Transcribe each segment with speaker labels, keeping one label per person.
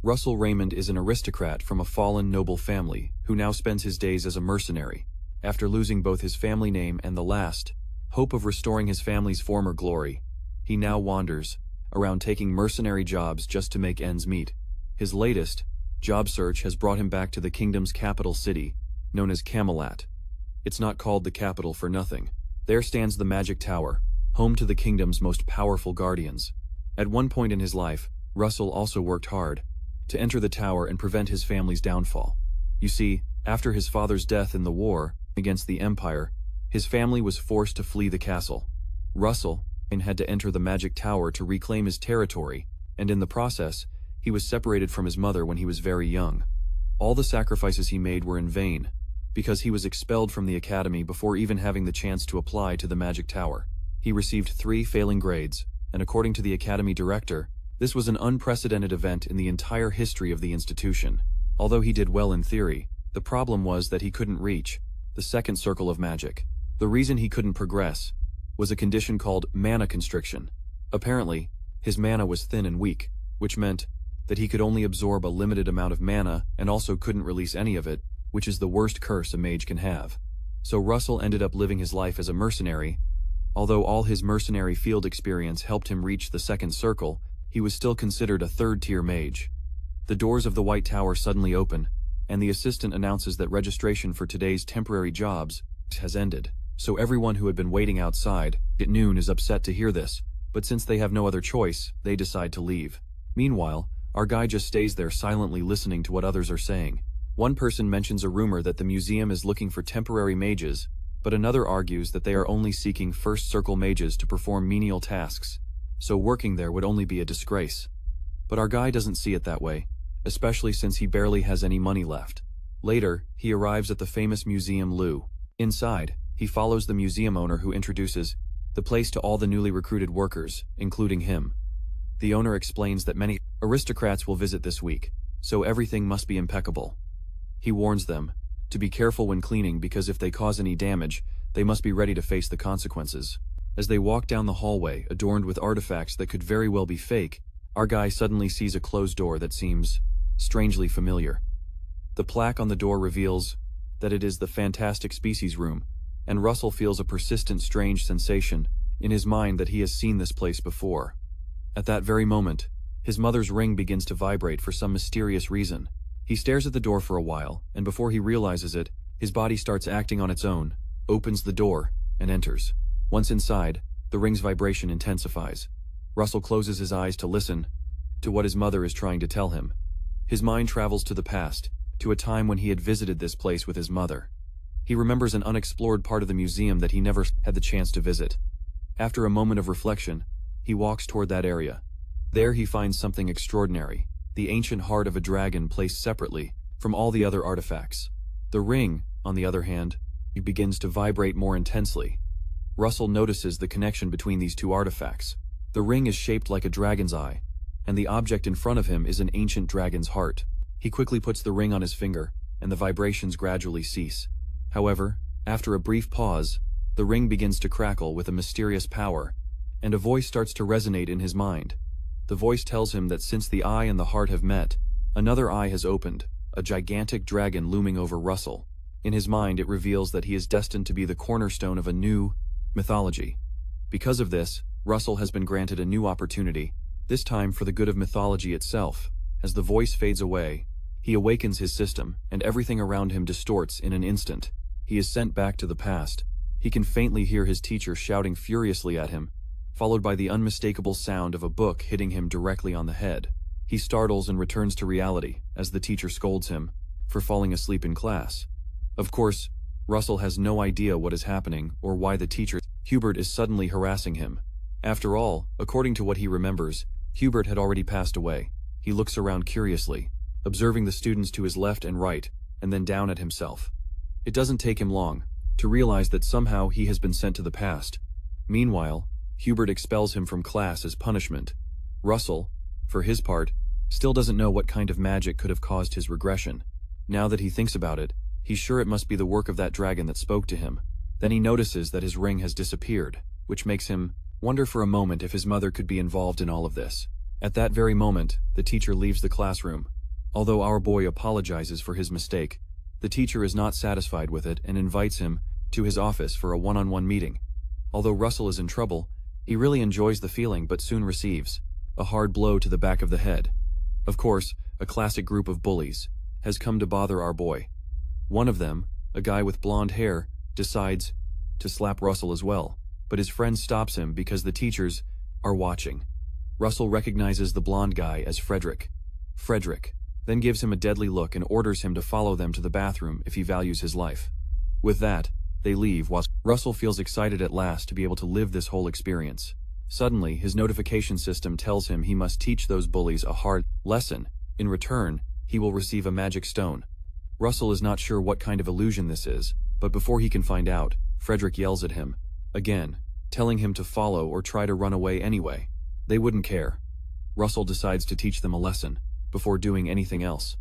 Speaker 1: Russell Raymond is an aristocrat from a fallen noble family who now spends his days as a mercenary. After losing both his family name and the last hope of restoring his family's former glory, he now wanders around taking mercenary jobs just to make ends meet. His latest job search has brought him back to the kingdom's capital city, known as Camelot. It's not called the capital for nothing. There stands the Magic Tower, home to the kingdom's most powerful guardians. At one point in his life, Russell also worked hard to enter the tower and prevent his family's downfall. You see, after his father's death in the war against the Empire, his family was forced to flee the castle. Russell had to enter the Magic Tower to reclaim his territory, and in the process, he was separated from his mother when he was very young. All the sacrifices he made were in vain, because he was expelled from the academy before even having the chance to apply to the Magic Tower. He received 3 failing grades, and according to the academy director, this was an unprecedented event in the entire history of the institution. Although he did well in theory, the problem was that he couldn't reach the second circle of magic. The reason he couldn't progress was a condition called mana constriction. Apparently, his mana was thin and weak, which meant that he could only absorb a limited amount of mana and also couldn't release any of it, which is the worst curse a mage can have. So Russell ended up living his life as a mercenary. Although all his mercenary field experience helped him reach the second circle, he was still considered a third-tier mage. The doors of the White Tower suddenly open, and the assistant announces that registration for today's temporary jobs has ended. So everyone who had been waiting outside at noon is upset to hear this, but since they have no other choice, they decide to leave. Meanwhile, our guy just stays there silently listening to what others are saying. One person mentions a rumor that the museum is looking for temporary mages, but another argues that they are only seeking first circle mages to perform menial tasks, so working there would only be a disgrace. But our guy doesn't see it that way, especially since he barely has any money left. Later, he arrives at the famous Museum Lou. Inside, he follows the museum owner who introduces the place to all the newly recruited workers, including him. The owner explains that many aristocrats will visit this week, so everything must be impeccable. He warns them to be careful when cleaning because if they cause any damage, they must be ready to face the consequences. As they walk down the hallway adorned with artifacts that could very well be fake, our guy suddenly sees a closed door that seems strangely familiar. The plaque on the door reveals that it is the Fantastic Species Room, and Russell feels a persistent strange sensation in his mind that he has seen this place before. At that very moment, his mother's ring begins to vibrate for some mysterious reason. He stares at the door for a while, and before he realizes it, his body starts acting on its own, opens the door, and enters. Once inside, the ring's vibration intensifies. Russell closes his eyes to listen to what his mother is trying to tell him. His mind travels to the past, to a time when he had visited this place with his mother. He remembers an unexplored part of the museum that he never had the chance to visit. After a moment of reflection, he walks toward that area. There he finds something extraordinary, the ancient heart of a dragon placed separately from all the other artifacts. The ring, on the other hand, begins to vibrate more intensely. Russell notices the connection between these two artifacts. The ring is shaped like a dragon's eye, and the object in front of him is an ancient dragon's heart. He quickly puts the ring on his finger, and the vibrations gradually cease. However, after a brief pause, the ring begins to crackle with a mysterious power, and a voice starts to resonate in his mind. The voice tells him that since the eye and the heart have met, another eye has opened, a gigantic dragon looming over Russell. In his mind, it reveals that he is destined to be the cornerstone of a new mythology. Because of this, Russell has been granted a new opportunity, this time for the good of mythology itself. As the voice fades away, he awakens his system, and everything around him distorts in an instant. He is sent back to the past. He can faintly hear his teacher shouting furiously at him, followed by the unmistakable sound of a book hitting him directly on the head. He startles and returns to reality as the teacher scolds him for falling asleep in class. Of course, Russell has no idea what is happening or why the teacher, Hubert, is suddenly harassing him. After all, according to what he remembers, Hubert had already passed away. He looks around curiously, observing the students to his left and right, and then down at himself. It doesn't take him long to realize that somehow he has been sent to the past. Meanwhile, Hubert expels him from class as punishment. Russell, for his part, still doesn't know what kind of magic could have caused his regression. Now that he thinks about it, he's sure it must be the work of that dragon that spoke to him. Then he notices that his ring has disappeared, which makes him wonder for a moment if his mother could be involved in all of this. At that very moment, the teacher leaves the classroom, Although our boy apologizes for his mistake, the teacher is not satisfied with it and invites him to his office for a one-on-one meeting. Although Russell is in trouble, he really enjoys the feeling but soon receives a hard blow to the back of the head. Of course, a classic group of bullies has come to bother our boy. One of them, a guy with blonde hair, decides to slap Russell as well, but his friend stops him because the teachers are watching. Russell recognizes the blonde guy as Frederick. Frederick then gives him a deadly look and orders him to follow them to the bathroom if he values his life. With that, they leave while Russell feels excited at last to be able to live this whole experience. Suddenly, his notification system tells him he must teach those bullies a hard lesson. In return, he will receive a magic stone. Russell is not sure what kind of illusion this is, but before he can find out, Frederick yells at him again, telling him to follow or try to run away anyway. They wouldn't care. Russell decides to teach them a lesson before doing anything else.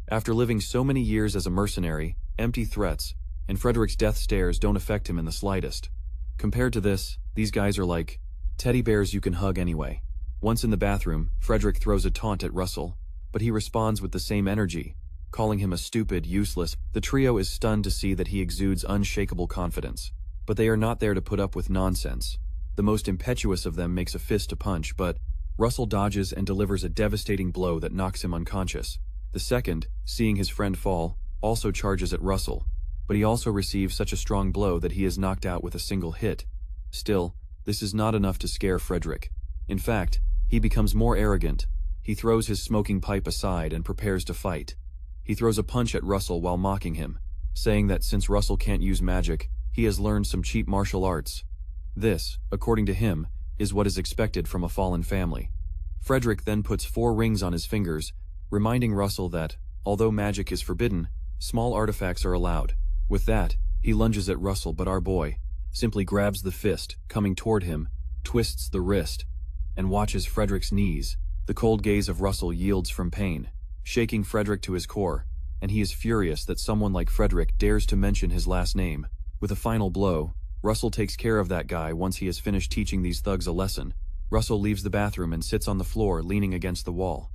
Speaker 1: After living so many years as a mercenary, empty threats and Frederick's death stares don't affect him in the slightest. Compared to this, these guys are like teddy bears you can hug anyway. Once in the bathroom, Frederick throws a taunt at Russell, but he responds with the same energy, calling him a stupid, useless. The trio is stunned to see that he exudes unshakable confidence. But they are not there to put up with nonsense. The most impetuous of them makes a fist to punch, but Russell dodges and delivers a devastating blow that knocks him unconscious. The second, seeing his friend fall, also charges at Russell, but he also receives such a strong blow that he is knocked out with a single hit. Still, this is not enough to scare Frederick. In fact, he becomes more arrogant. He throws his smoking pipe aside and prepares to fight. He throws a punch at Russell while mocking him, saying that since Russell can't use magic, he has learned some cheap martial arts. This, according to him, is what is expected from a fallen family. Frederick then puts 4 rings on his fingers, reminding Russell that, although magic is forbidden, small artifacts are allowed. With that, he lunges at Russell, but our boy simply grabs the fist coming toward him, twists the wrist, and watches Frederick's knees. The cold gaze of Russell yields from pain, shaking Frederick to his core, and he is furious that someone like Frederick dares to mention his last name. With a final blow, Russell takes care of that guy once he has finished teaching these thugs a lesson. Russell leaves the bathroom and sits on the floor leaning against the wall.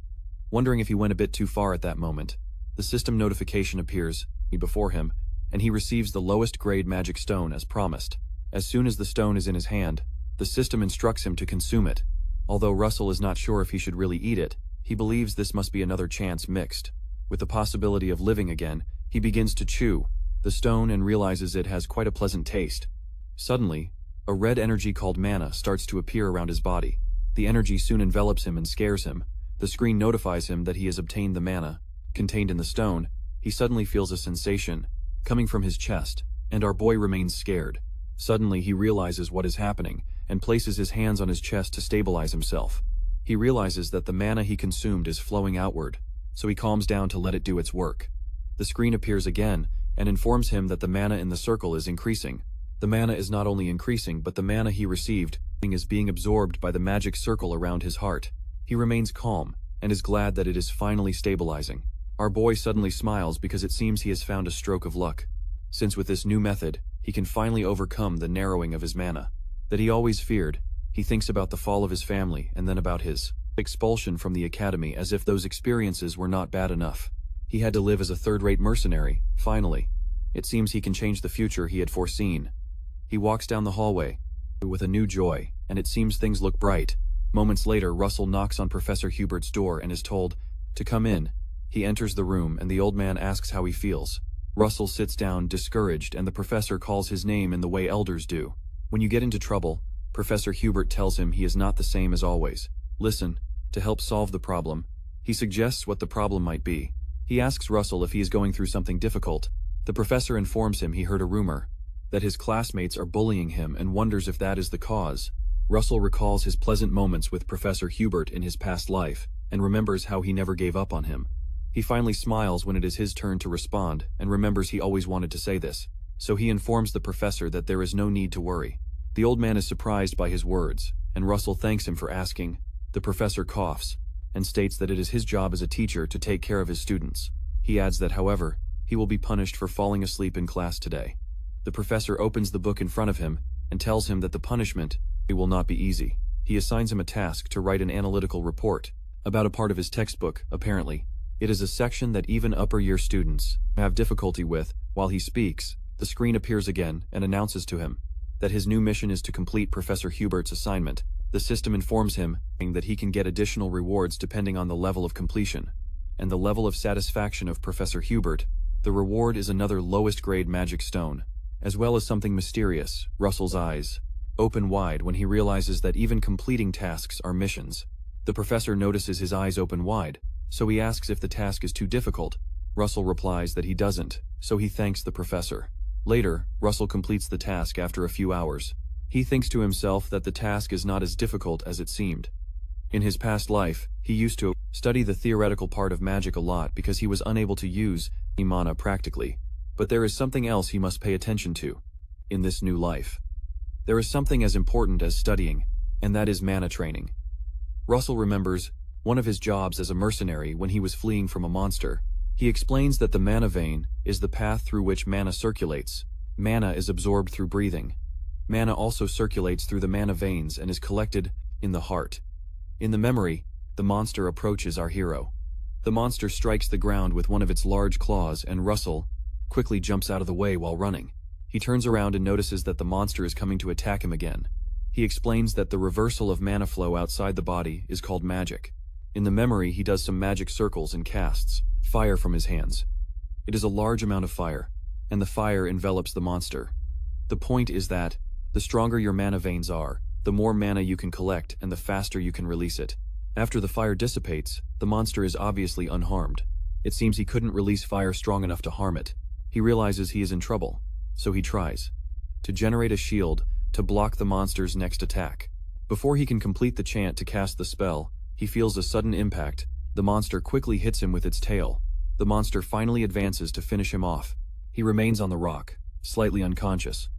Speaker 1: Wondering if he went a bit too far at that moment, the system notification appears before him, and he receives the lowest grade magic stone as promised. As soon as the stone is in his hand, the system instructs him to consume it. Although Russell is not sure if he should really eat it, he believes this must be another chance mixed with the possibility of living again. He begins to chew the stone and realizes it has quite a pleasant taste. Suddenly, a red energy called mana starts to appear around his body. The energy soon envelops him and scares him. The screen notifies him that he has obtained the mana contained in the stone. He suddenly feels a sensation coming from his chest, and our boy remains scared. Suddenly he realizes what is happening and places his hands on his chest to stabilize himself. He realizes that the mana he consumed is flowing outward, so he calms down to let it do its work. The screen appears again and informs him that the mana in the circle is increasing. The mana is not only increasing, but the mana he received is being absorbed by the magic circle around his heart. He remains calm and is glad that it is finally stabilizing. Our boy suddenly smiles because it seems he has found a stroke of luck, since with this new method, he can finally overcome the narrowing of his mana that he always feared. He thinks about the fall of his family and then about his expulsion from the academy, as if those experiences were not bad enough. He had to live as a third-rate mercenary. Finally, it seems he can change the future he had foreseen. He walks down the hallway with a new joy, and it seems things look bright. Moments later, Russell knocks on Professor Hubert's door and is told to come in. He enters the room and the old man asks how he feels. Russell sits down, discouraged, and the professor calls his name in the way elders do. When you get into trouble, Professor Hubert tells him he is not the same as always. Listen, to help solve the problem, he suggests what the problem might be. He asks Russell if he is going through something difficult. The professor informs him he heard a rumor that his classmates are bullying him and wonders if that is the cause. Russell recalls his pleasant moments with Professor Hubert in his past life and remembers how he never gave up on him. He finally smiles when it is his turn to respond and remembers he always wanted to say this. So he informs the professor that there is no need to worry. The old man is surprised by his words, and Russell thanks him for asking. The professor coughs and states that it is his job as a teacher to take care of his students. He adds that, however, he will be punished for falling asleep in class today. The professor opens the book in front of him and tells him that the punishment will not be easy. He assigns him a task to write an analytical report about a part of his textbook, apparently. It is a section that even upper-year students have difficulty with. While he speaks, the screen appears again and announces to him that his new mission is to complete Professor Hubert's assignment. The system informs him that he can get additional rewards depending on the level of completion and the level of satisfaction of Professor Hubert. The reward is another lowest-grade magic stone, as well as something mysterious. Russell's eyes open wide when he realizes that even completing tasks are missions. The professor notices his eyes open wide, so he asks if the task is too difficult. Russell replies that he doesn't, so he thanks the professor. Later, Russell completes the task after a few hours. He thinks to himself that the task is not as difficult as it seemed. In his past life, he used to study the theoretical part of magic a lot because he was unable to use mana practically. But there is something else he must pay attention to in this new life. There is something as important as studying, and that is mana training. Russell remembers one of his jobs as a mercenary when he was fleeing from a monster. He explains that the mana vein is the path through which mana circulates. Mana is absorbed through breathing. Mana also circulates through the mana veins and is collected in the heart. In the memory, the monster approaches our hero. The monster strikes the ground with one of its large claws, and Russell quickly jumps out of the way while running. He turns around and notices that the monster is coming to attack him again. He explains that the reversal of mana flow outside the body is called magic. In the memory, he does some magic circles and casts fire from his hands. It is a large amount of fire, and the fire envelops the monster. The point is that the stronger your mana veins are, the more mana you can collect and the faster you can release it. After the fire dissipates, the monster is obviously unharmed. It seems he couldn't release fire strong enough to harm it. He realizes he is in trouble, so he tries to generate a shield to block the monster's next attack. Before he can complete the chant to cast the spell, he feels a sudden impact. The monster quickly hits him with its tail. The monster finally advances to finish him off. He remains on the rock, slightly unconscious.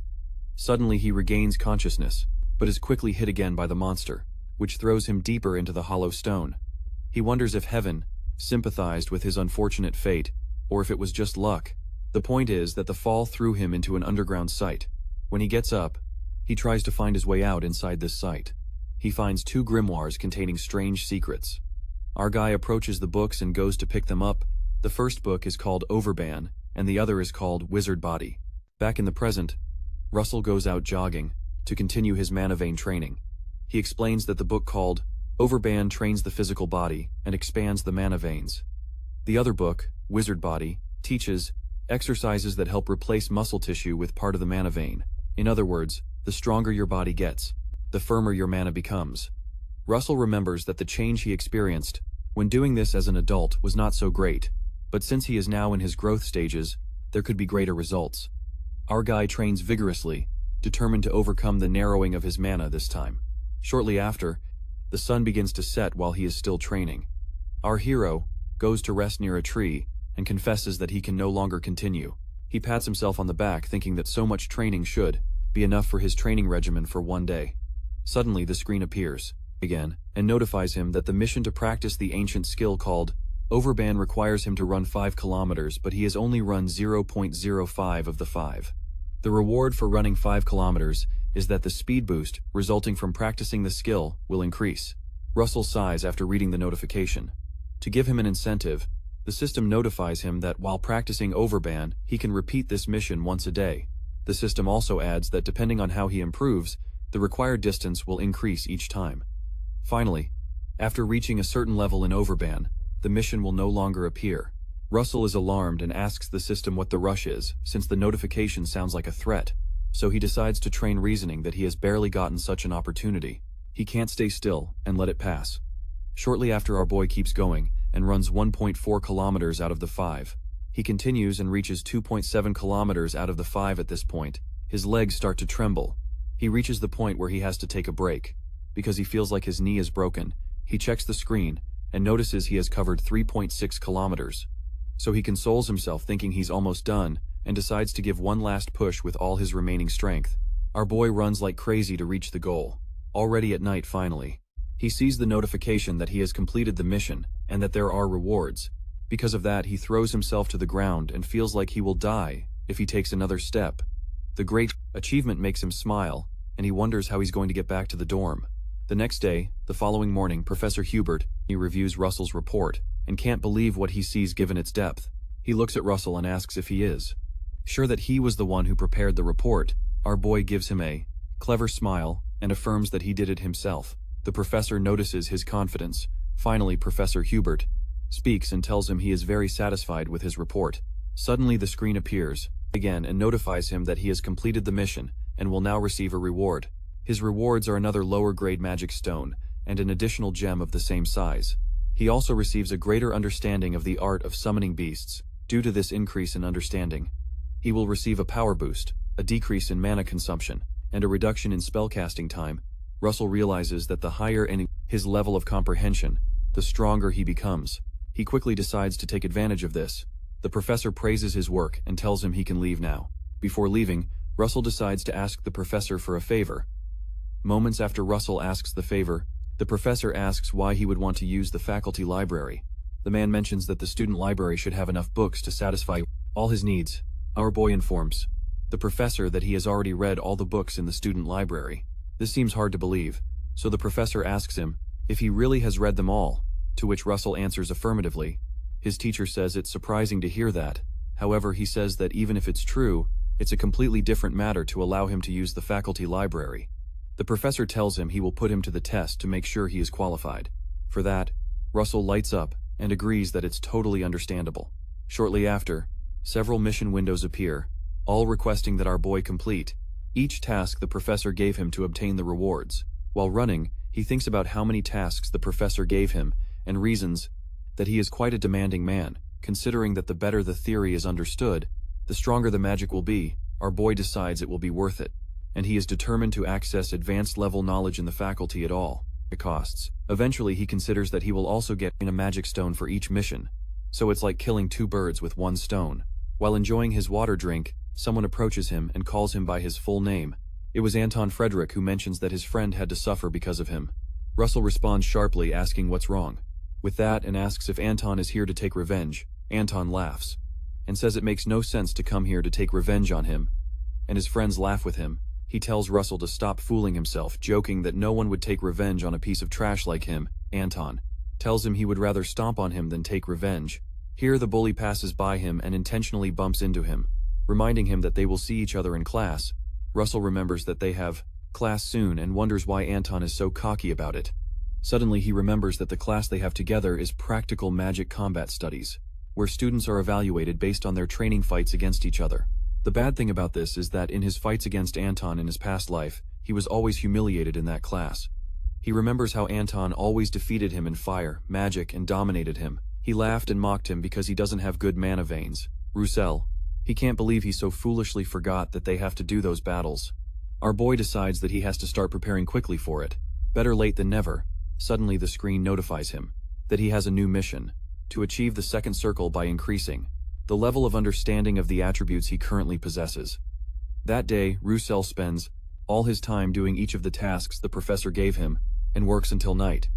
Speaker 1: Suddenly he regains consciousness, but is quickly hit again by the monster, which throws him deeper into the hollow stone. He wonders if heaven sympathized with his unfortunate fate, or if it was just luck. The point is that the fall threw him into an underground site. When he gets up, he tries to find his way out inside this site. He finds two grimoires containing strange secrets. Our guy approaches the books and goes to pick them up. The first book is called Overban, and the other is called Wizard Body. Back in the present, Russell goes out jogging to continue his mana vein training. He explains that the book called Overban trains the physical body and expands the mana veins. The other book, Wizard Body, teaches exercises that help replace muscle tissue with part of the mana vein. In other words, the stronger your body gets, the firmer your mana becomes. Russell remembers that the change he experienced when doing this as an adult was not so great, but since he is now in his growth stages, there could be greater results. Our guy trains vigorously, determined to overcome the narrowing of his mana this time. Shortly after, the sun begins to set while he is still training. Our hero goes to rest near a tree and confesses that he can no longer continue. He pats himself on the back, thinking that so much training should be enough for his training regimen for one day. Suddenly the screen appears again and notifies him that the mission to practice the ancient skill called Overban requires him to run 5 kilometers, but he has only run 0.05 of the 5. The reward for running 5 kilometers is that the speed boost resulting from practicing the skill will increase. Russell sighs after reading the notification. To give him an incentive, the system notifies him that while practicing Overban, he can repeat this mission once a day. The system also adds that depending on how he improves, the required distance will increase each time. Finally, after reaching a certain level in Overban, the mission will no longer appear. Russell is alarmed and asks the system what the rush is, since the notification sounds like a threat. So he decides to train reasoning that he has barely gotten such an opportunity. He can't stay still and let it pass. Shortly after, our boy keeps going and runs 1.4 kilometers out of the 5. He continues and reaches 2.7 kilometers out of the 5 at this point. His legs start to tremble. He reaches the point where he has to take a break. Because he feels like his knee is broken, he checks the screen and notices he has covered 3.6 kilometers. So he consoles himself thinking he's almost done and decides to give one last push with all his remaining strength. Our boy runs like crazy to reach the goal. Already at night finally. He sees the notification that he has completed the mission and that there are rewards. Because of that, he throws himself to the ground and feels like he will die if he takes another step. The great achievement makes him smile, and he wonders how he's going to get back to the dorm. The next day, the following morning, Professor Hubert, he reviews Russell's report. and can't believe what he sees given its depth. He looks at Russell and asks if he is sure that he was the one who prepared the report. Our boy gives him a clever smile and affirms that he did it himself. The professor notices his confidence. Finally, Professor Hubert speaks and tells him he is very satisfied with his report. Suddenly the screen appears again and notifies him that he has completed the mission and will now receive a reward. His rewards are another lower-grade magic stone and an additional gem of the same size. He also receives a greater understanding of the art of summoning beasts. Due to this increase in understanding, he will receive a power boost, a decrease in mana consumption, and a reduction in spellcasting time. Russell realizes that the higher in his level of comprehension, the stronger he becomes. He quickly decides to take advantage of this. The professor praises his work and tells him he can leave now. Before leaving, Russell decides to ask the professor for a favor. Moments after Russell asks the favor, the professor asks why he would want to use the faculty library. The man mentions that the student library should have enough books to satisfy all his needs. Our boy informs the professor that he has already read all the books in the student library. This seems hard to believe, so the professor asks him if he really has read them all, to which Russell answers affirmatively. His teacher says it's surprising to hear that. However, he says that even if it's true, it's a completely different matter to allow him to use the faculty library. The professor tells him he will put him to the test to make sure he is qualified. For that, Russell lights up and agrees that it's totally understandable. Shortly after, several mission windows appear, all requesting that our boy complete each task the professor gave him to obtain the rewards. While running, he thinks about how many tasks the professor gave him and reasons that he is quite a demanding man. Considering that the better the theory is understood, the stronger the magic will be. Our boy decides it will be worth it, and he is determined to access advanced level knowledge in the faculty at all costs. Eventually, he considers that he will also get a magic stone for each mission, so it's like killing two birds with one stone. While enjoying his water drink, someone approaches him and calls him by his full name. It was Anton Frederick, who mentions that his friend had to suffer because of him. Russell responds sharply, asking what's wrong with that, and asks if Anton is here to take revenge. Anton laughs and says it makes no sense to come here to take revenge on him, and his friends laugh with him. He tells Russell to stop fooling himself, joking that no one would take revenge on a piece of trash like him. Anton tells him he would rather stomp on him than take revenge. Here the bully passes by him and intentionally bumps into him, reminding him that they will see each other in class. Russell remembers that they have class soon and wonders why Anton is so cocky about it. Suddenly he remembers that the class they have together is Practical Magic Combat Studies, where students are evaluated based on their training fights against each other. The bad thing about this is that in his fights against Anton in his past life, he was always humiliated in that class. He remembers how Anton always defeated him in fire, magic, and dominated him. He laughed and mocked him because he doesn't have good mana veins. Roussel. He can't believe he so foolishly forgot that they have to do those battles. Our boy decides that he has to start preparing quickly for it. Better late than never. Suddenly the screen notifies him that he has a new mission: to achieve the second circle by increasing the level of understanding of the attributes he currently possesses. That day, Roussel spends all his time doing each of the tasks the professor gave him, and works until night.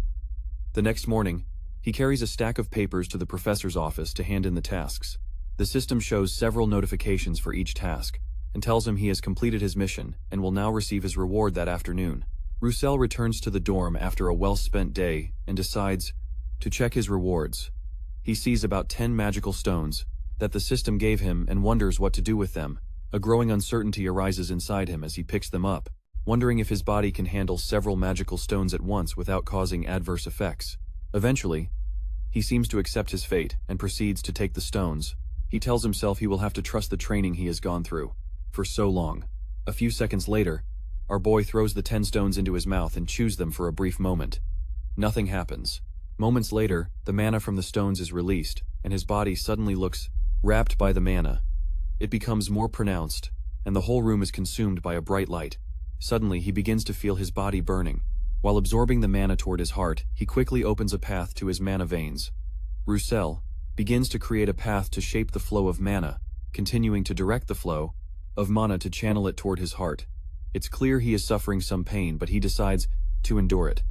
Speaker 1: The next morning, he carries a stack of papers to the professor's office to hand in the tasks. The system shows several notifications for each task, and tells him he has completed his mission and will now receive his reward that afternoon. Roussel returns to the dorm after a well-spent day and decides to check his rewards. He sees about 10 magical stones that the system gave him and wonders what to do with them. A growing uncertainty arises inside him as he picks them up, wondering if his body can handle several magical stones at once without causing adverse effects. Eventually, he seems to accept his fate and proceeds to take the stones. He tells himself he will have to trust the training he has gone through for so long. A few seconds later, our boy throws the 10 stones into his mouth and chews them for a brief moment. Nothing happens. Moments later, the mana from the stones is released, and his body suddenly looks wrapped by the mana. It becomes more pronounced, and the whole room is consumed by a bright light. Suddenly, he begins to feel his body burning. While absorbing the mana toward his heart, he quickly opens a path to his mana veins. Roussel begins to create a path to shape the flow of mana, continuing to direct the flow of mana to channel it toward his heart. It's clear he is suffering some pain, but he decides to endure it.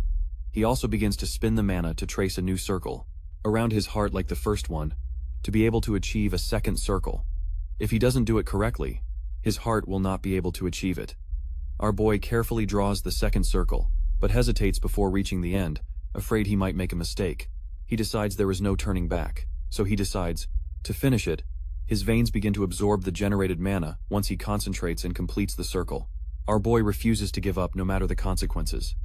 Speaker 1: He also begins to spin the mana to trace a new circle around his heart like the first one, to be able to achieve a second circle. If he doesn't do it correctly, his heart will not be able to achieve it. Our boy carefully draws the second circle, but hesitates before reaching the end, afraid he might make a mistake. He decides there is no turning back, so he decides to finish it. His veins begin to absorb the generated mana once he concentrates and completes the circle. Our boy refuses to give up no matter the consequences.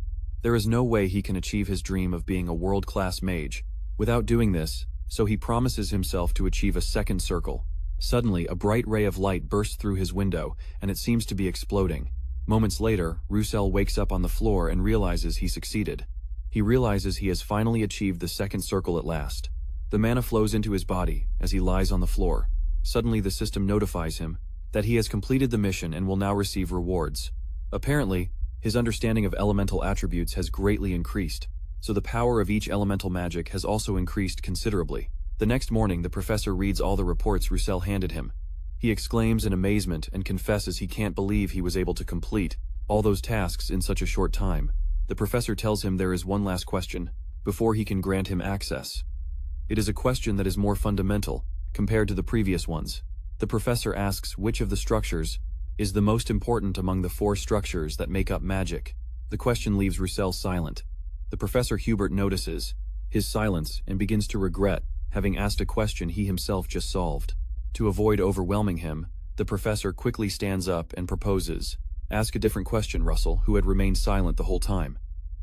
Speaker 1: There is no way he can achieve his dream of being a world-class mage without doing this, so he promises himself to achieve a second circle. Suddenly, a bright ray of light bursts through his window, and it seems to be exploding. Moments later, Roussel wakes up on the floor and realizes he succeeded. He realizes he has finally achieved the second circle at last. The mana flows into his body as he lies on the floor. Suddenly, the system notifies him that he has completed the mission and will now receive rewards. Apparently, his understanding of elemental attributes has greatly increased, so the power of each elemental magic has also increased considerably. The next morning, the professor reads all the reports Roussel handed him. He exclaims in amazement and confesses he can't believe he was able to complete all those tasks in such a short time. The professor tells him there is one last question before he can grant him access. It is a question that is more fundamental compared to the previous ones. The professor asks which of the structures is the most important among the 4 structures that make up magic. The question leaves Roussel silent. The professor Hubert notices his silence and begins to regret having asked a question he himself just solved. To avoid overwhelming him, the professor quickly stands up and proposes, "Ask a different question." Russell, who had remained silent the whole time,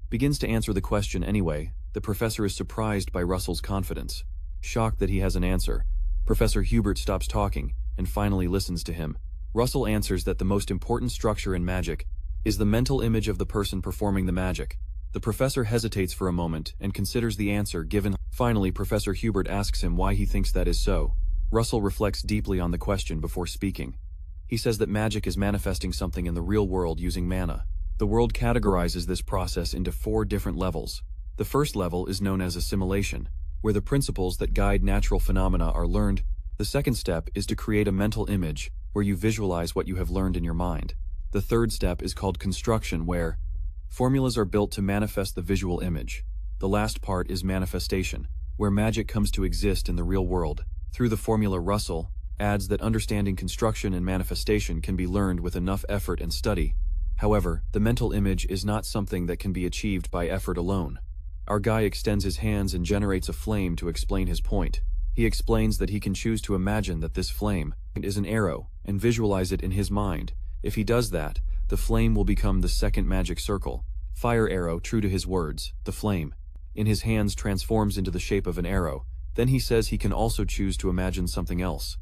Speaker 1: begins to answer the question anyway. The professor is surprised by Russell's confidence. Shocked that he has an answer, Professor Hubert stops talking and finally listens to him. Russell answers that the most important structure in magic is the mental image of the person performing the magic. The professor hesitates for a moment and considers the answer given. Finally, Professor Hubert asks him why he thinks that is so. Russell reflects deeply on the question before speaking. He says that magic is manifesting something in the real world using mana. The world categorizes this process into 4 different levels. The first level is known as assimilation, where the principles that guide natural phenomena are learned. The second step is to create a mental image, where you visualize what you have learned in your mind. The third step is called construction, where formulas are built to manifest the visual image. The last part is manifestation, where magic comes to exist in the real world. Through the formula, Russell adds that understanding construction and manifestation can be learned with enough effort and study. However, the mental image is not something that can be achieved by effort alone. Our guy extends his hands and generates a flame to explain his point. He explains that he can choose to imagine that this flame is an arrow and visualize it in his mind. If he does that, the flame will become the second magic circle. Fire arrow, true to his words, the flame in his hands transforms into the shape of an arrow. Then he says he can also choose to imagine something else.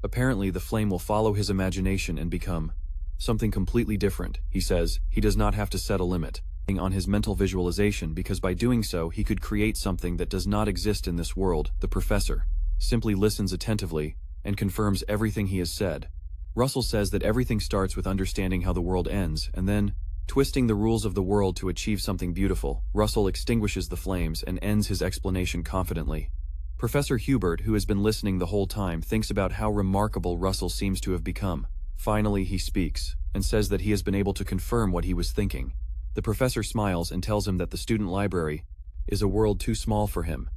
Speaker 1: Apparently, the flame will follow his imagination and become something completely different. He says he does not have to set a limit on his mental visualization because by doing so he could create something that does not exist in this world. The professor simply listens attentively and confirms everything he has said. Russell says that everything starts with understanding how the world ends and then twisting the rules of the world to achieve something beautiful. Russell extinguishes the flames and ends his explanation confidently. Professor Hubert, who has been listening the whole time, thinks about how remarkable Russell seems to have become. Finally, he speaks and says that he has been able to confirm what he was thinking. The professor smiles and tells him that the student library is a world too small for him.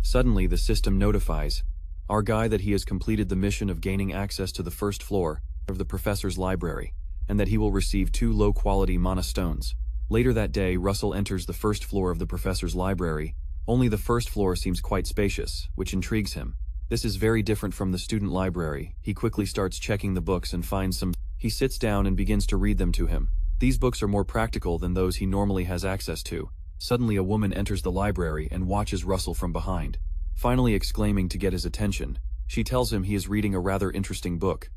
Speaker 1: Suddenly, the system notifies our guy that he has completed the mission of gaining access to the first floor of the professor's library, and that he will receive 2 low-quality mana stones. Later that day, Russell enters the first floor of the professor's library. Only the first floor seems quite spacious, which intrigues him. This is very different from the student library. He quickly starts checking the books and finds some. He sits down and begins to read them to him. These books are more practical than those he normally has access to. Suddenly, a woman enters the library and watches Russell from behind. Finally exclaiming to get his attention, she tells him he is reading a rather interesting book.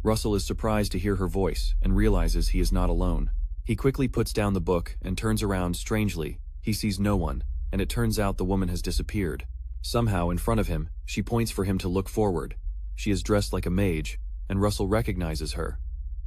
Speaker 1: Russell is surprised to hear her voice and realizes he is not alone. He quickly puts down the book and turns around. Strangely, he sees no one, and it turns out the woman has disappeared. Somehow, in front of him, she points for him to look forward. She is dressed like a mage, and Russell recognizes her.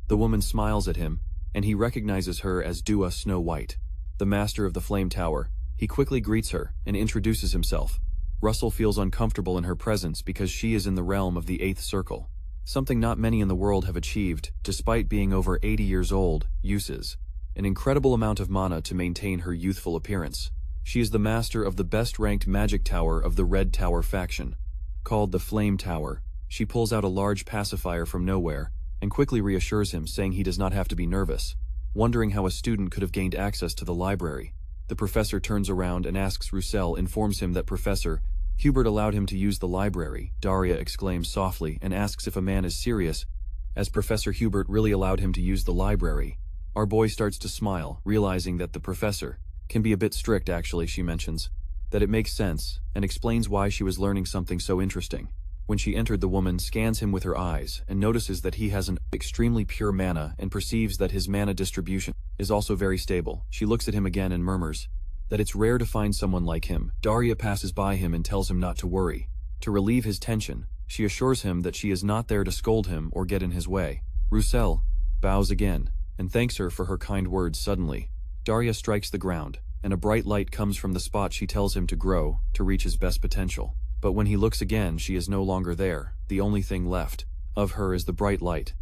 Speaker 1: The woman smiles at him, and he recognizes her as Dua Snow White, the master of the Flame Tower. He quickly greets her and introduces himself. Russell feels uncomfortable in her presence because she is in the realm of the 8th circle, something not many in the world have achieved. Despite being over 80 years old, uses an incredible amount of mana to maintain her youthful appearance. She is the master of the best-ranked magic tower of the Red Tower faction, called the Flame Tower. She pulls out a large pacifier from nowhere and quickly reassures him, saying he does not have to be nervous. Wondering how a student could have gained access to the library, the professor turns around and asks Roussel, informs him that Professor Hubert allowed him to use the library, Daria exclaims softly and asks if a man is serious, as Professor Hubert really allowed him to use the library. Our boy starts to smile, realizing that the professor can be a bit strict actually, she mentions, that it makes sense, and explains why she was learning something so interesting. When she entered, the woman scans him with her eyes and notices that he has an extremely pure mana and perceives that his mana distribution is also very stable. She looks at him again and murmurs that it's rare to find someone like him. Daria passes by him and tells him not to worry. To relieve his tension, she assures him that she is not there to scold him or get in his way. Roussel bows again and thanks her for her kind words. Suddenly, Daria strikes the ground, and a bright light comes from the spot she tells him to grow to reach his best potential. But when he looks again, she is no longer there. The only thing left of her is the bright light,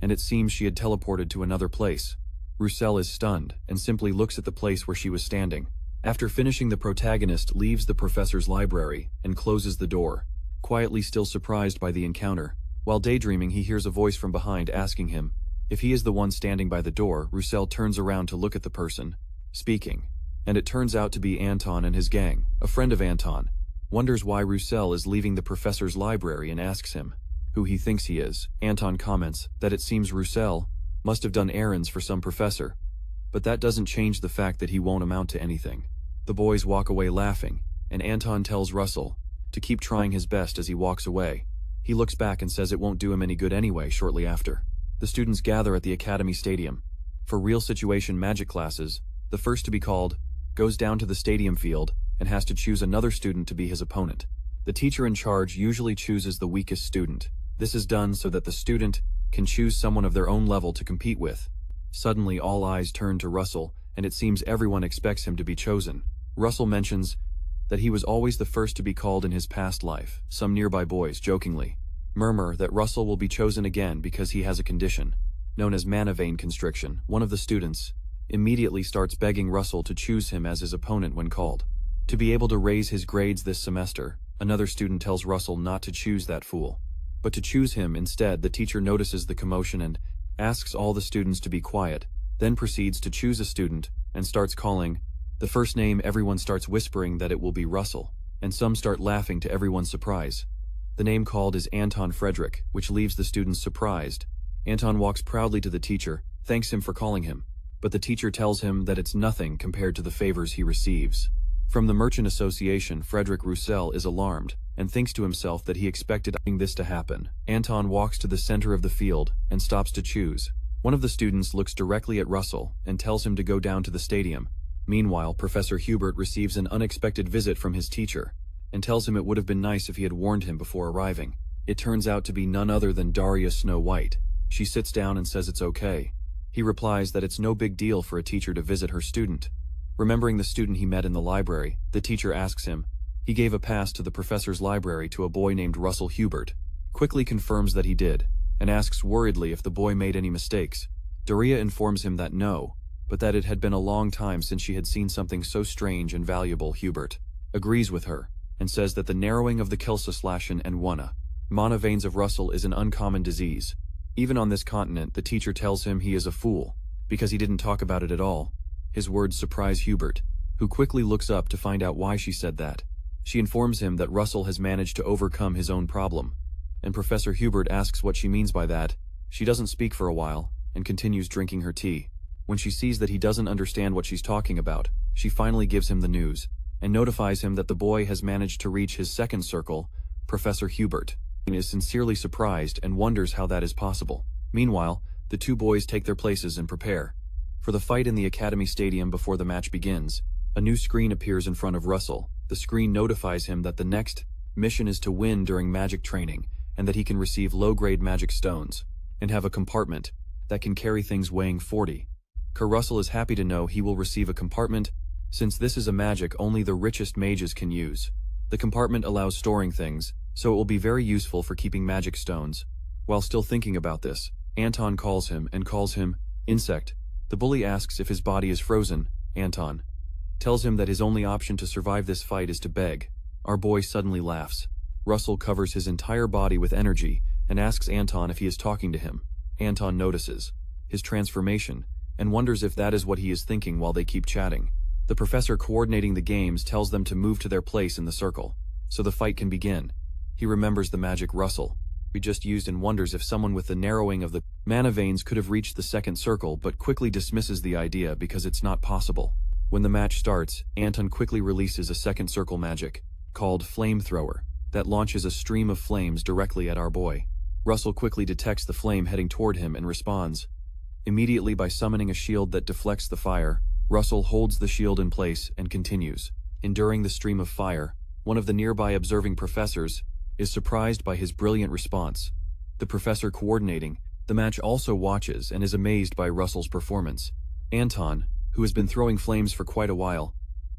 Speaker 1: and it seems she had teleported to another place. Roussel is stunned and simply looks at the place where she was standing. After finishing, the protagonist leaves the professor's library and closes the door, quietly still surprised by the encounter. While daydreaming, he hears a voice from behind asking him if he is the one standing by the door. Roussel turns around to look at the person speaking, and it turns out to be Anton and his gang. A friend of Anton wonders why Roussel is leaving the professor's library and asks him who he thinks he is. Anton comments that it seems Roussel must have done errands for some professor, but that doesn't change the fact that he won't amount to anything. The boys walk away laughing, and Anton tells Russell to keep trying his best as he walks away. He looks back and says it won't do him any good anyway. Shortly after, the students gather at the Academy Stadium for real situation magic classes. The first to be called goes down to the stadium field and has to choose another student to be his opponent. The teacher in charge usually chooses the weakest student. This is done so that the student can choose someone of their own level to compete with. Suddenly, all eyes turn to Russell, and it seems everyone expects him to be chosen. Russell mentions that he was always the first to be called in his past life. Some nearby boys jokingly murmur that Russell will be chosen again because he has a condition known as mana vein constriction. One of the students immediately starts begging Russell to choose him as his opponent when called. To be able to raise his grades this semester, another student tells Russell not to choose that fool, but to choose him instead. The teacher notices the commotion and asks all the students to be quiet, then proceeds to choose a student and starts calling the first name. Everyone starts whispering that it will be Russell, and some start laughing to everyone's surprise. The name called is Anton Frederick, which leaves the students surprised. Anton walks proudly to the teacher, thanks him for calling him, but the teacher tells him that it's nothing compared to the favors he receives. From the Merchant Association, Frederick Roussel is alarmed and thinks to himself that he expected this to happen. Anton walks to the center of the field and stops to choose. One of the students looks directly at Russell and tells him to go down to the stadium. Meanwhile, Professor Hubert receives an unexpected visit from his teacher and tells him it would have been nice if he had warned him before arriving. It turns out to be none other than Daria Snow White. She sits down and says it's okay. He replies that it's no big deal for a teacher to visit her student. Remembering the student he met in the library, the teacher asks him he gave a pass to the professor's library to a boy named Russell. Hubert quickly confirms that he did, and asks worriedly if the boy made any mistakes. Daria informs him that no, but that it had been a long time since she had seen something so strange and valuable. Hubert agrees with her, and says that the narrowing of the Kelsa/and mana veins of Russell is an uncommon disease. Even on this continent, the teacher tells him he is a fool, because he didn't talk about it at all. His words surprise Hubert, who quickly looks up to find out why she said that. She informs him that Russell has managed to overcome his own problem, and Professor Hubert asks what she means by that. She doesn't speak for a while, and continues drinking her tea. When she sees that he doesn't understand what she's talking about, she finally gives him the news, and notifies him that the boy has managed to reach his second circle. Professor Hubert is sincerely surprised and wonders how that is possible. Meanwhile, the two boys take their places and prepare for the fight in the Academy Stadium. Before the match begins, a new screen appears in front of Russell. The screen notifies him that the next mission is to win during magic training, and that he can receive low-grade magic stones, and have a compartment that can carry things weighing 40. Russell is happy to know he will receive a compartment, since this is a magic only the richest mages can use. The compartment allows storing things, so it will be very useful for keeping magic stones. While still thinking about this, Anton calls him and calls him Insect. The bully asks if his body is frozen. Anton tells him that his only option to survive this fight is to beg. Our boy suddenly laughs. Russell covers his entire body with energy and asks Anton if he is talking to him. Anton notices his transformation and wonders if that is what he is thinking while they keep chatting. The professor coordinating the games tells them to move to their place in the circle. so the fight can begin. He remembers the magic Russell we just used and wonders if someone with the narrowing of the mana veins could have reached the second circle, but quickly dismisses the idea because it's not possible. When the match starts, Anton quickly releases a second circle magic, called Flamethrower, that launches a stream of flames directly at our boy. Russell quickly detects the flame heading toward him and responds immediately by summoning a shield that deflects the fire. Russell holds the shield in place and continues, enduring the stream of fire. One of the nearby observing professors is surprised by his brilliant response. The professor coordinating the match also watches and is amazed by Russell's performance. Anton, who has been throwing flames for quite a while,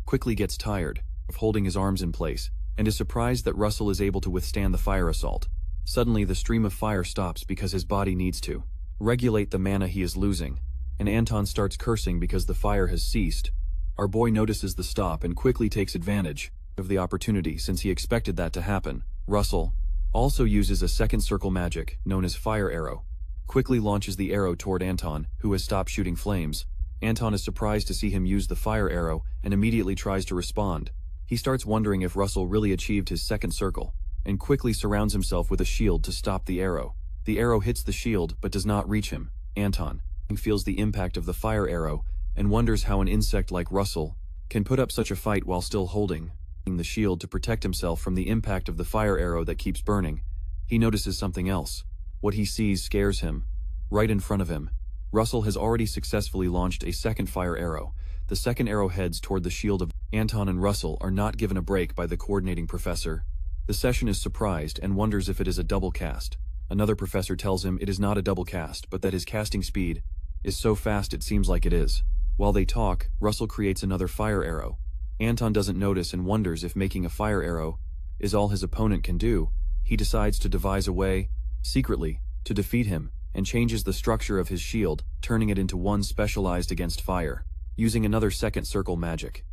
Speaker 1: quickly gets tired of holding his arms in place and is surprised that Russell is able to withstand the fire assault. Suddenly, the stream of fire stops because his body needs to regulate the mana he is losing, and Anton starts cursing because the fire has ceased. Our boy notices the stop and quickly takes advantage of the opportunity since he expected that to happen. Russell also uses a second circle magic known as Fire Arrow, quickly launches the arrow toward Anton, who has stopped shooting flames. Anton is surprised to see him use the fire arrow and immediately tries to respond. He starts wondering if Russell really achieved his second circle, and quickly surrounds himself with a shield to stop the arrow. The arrow hits the shield but does not reach him. Anton feels the impact of the fire arrow and wonders how an insect like Russell can put up such a fight while still holding the shield to protect himself from the impact of the fire arrow that keeps burning. He notices something else. What he sees scares him. Right in front of him, Russell has already successfully launched a second fire arrow. The second arrow heads toward the shield of Anton, and Russell are not given a break by the coordinating professor. The session is surprised and wonders if it is a double cast. Another professor tells him it is not a double cast, but that his casting speed is so fast it seems like it is. While they talk, Russell creates another fire arrow. Anton doesn't notice and wonders if making a fire arrow is all his opponent can do. He decides to devise a way, secretly, to defeat him, and changes the structure of his shield, turning it into one specialized against fire, using another second circle magic.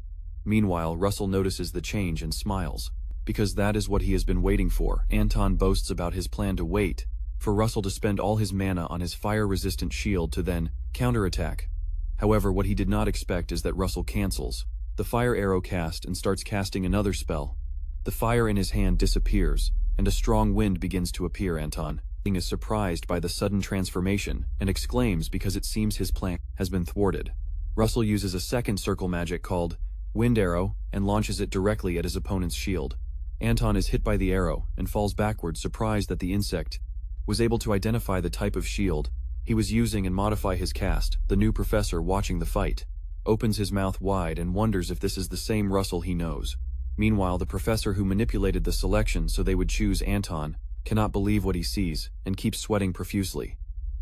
Speaker 1: Meanwhile, Russell notices the change and smiles, because that is what he has been waiting for. Anton boasts about his plan to wait for Russell to spend all his mana on his fire-resistant shield to then counterattack. However, what he did not expect is that Russell cancels the fire arrow cast and starts casting another spell. The fire in his hand disappears, and a strong wind begins to appear. Anton is surprised by the sudden transformation and exclaims because it seems his plan has been thwarted. Russell uses a second circle magic called Wind Arrow and launches it directly at his opponent's shield. Anton is hit by the arrow and falls backwards, surprised that the insect was able to identify the type of shield he was using and modify his cast. The new professor, watching the fight, opens his mouth wide and wonders if this is the same Russell he knows. Meanwhile, the professor who manipulated the selection so they would choose Anton cannot believe what he sees and keeps sweating profusely.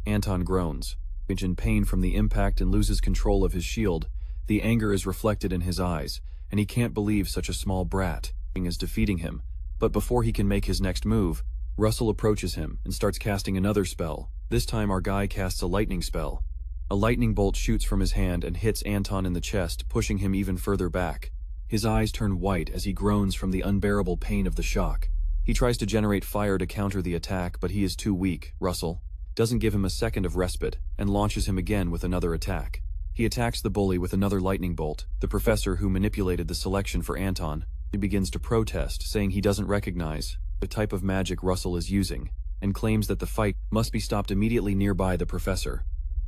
Speaker 1: Anton groans in pain from the impact and loses control of his shield. The anger is reflected in his eyes, and he can't believe such a small brat is defeating him. But before he can make his next move, Russell approaches him and starts casting another spell. This time our guy casts a lightning spell. A lightning bolt shoots from his hand and hits Anton in the chest, pushing him even further back. His eyes turn white as he groans from the unbearable pain of the shock. He tries to generate fire to counter the attack, but he is too weak. Russell doesn't give him a second of respite and launches him again with another attack. He attacks the bully with another lightning bolt. The professor who manipulated the selection for Anton begins to protest, saying he doesn't recognize the type of magic Russell is using, and claims that the fight must be stopped immediately nearby the professor.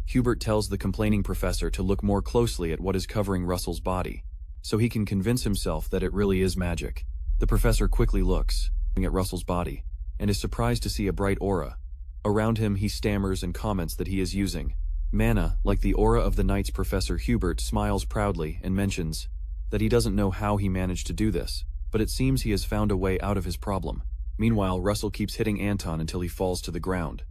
Speaker 1: Hubert tells the complaining professor to look more closely at what is covering Russell's body, so he can convince himself that it really is magic. The professor quickly looks at Russell's body, and is surprised to see a bright aura. Around him, he stammers and comments that he is using mana, like the aura of the Knights. Professor Hubert smiles proudly and mentions that he doesn't know how he managed to do this, but it seems he has found a way out of his problem. Meanwhile, Russell keeps hitting Anton until he falls to the ground.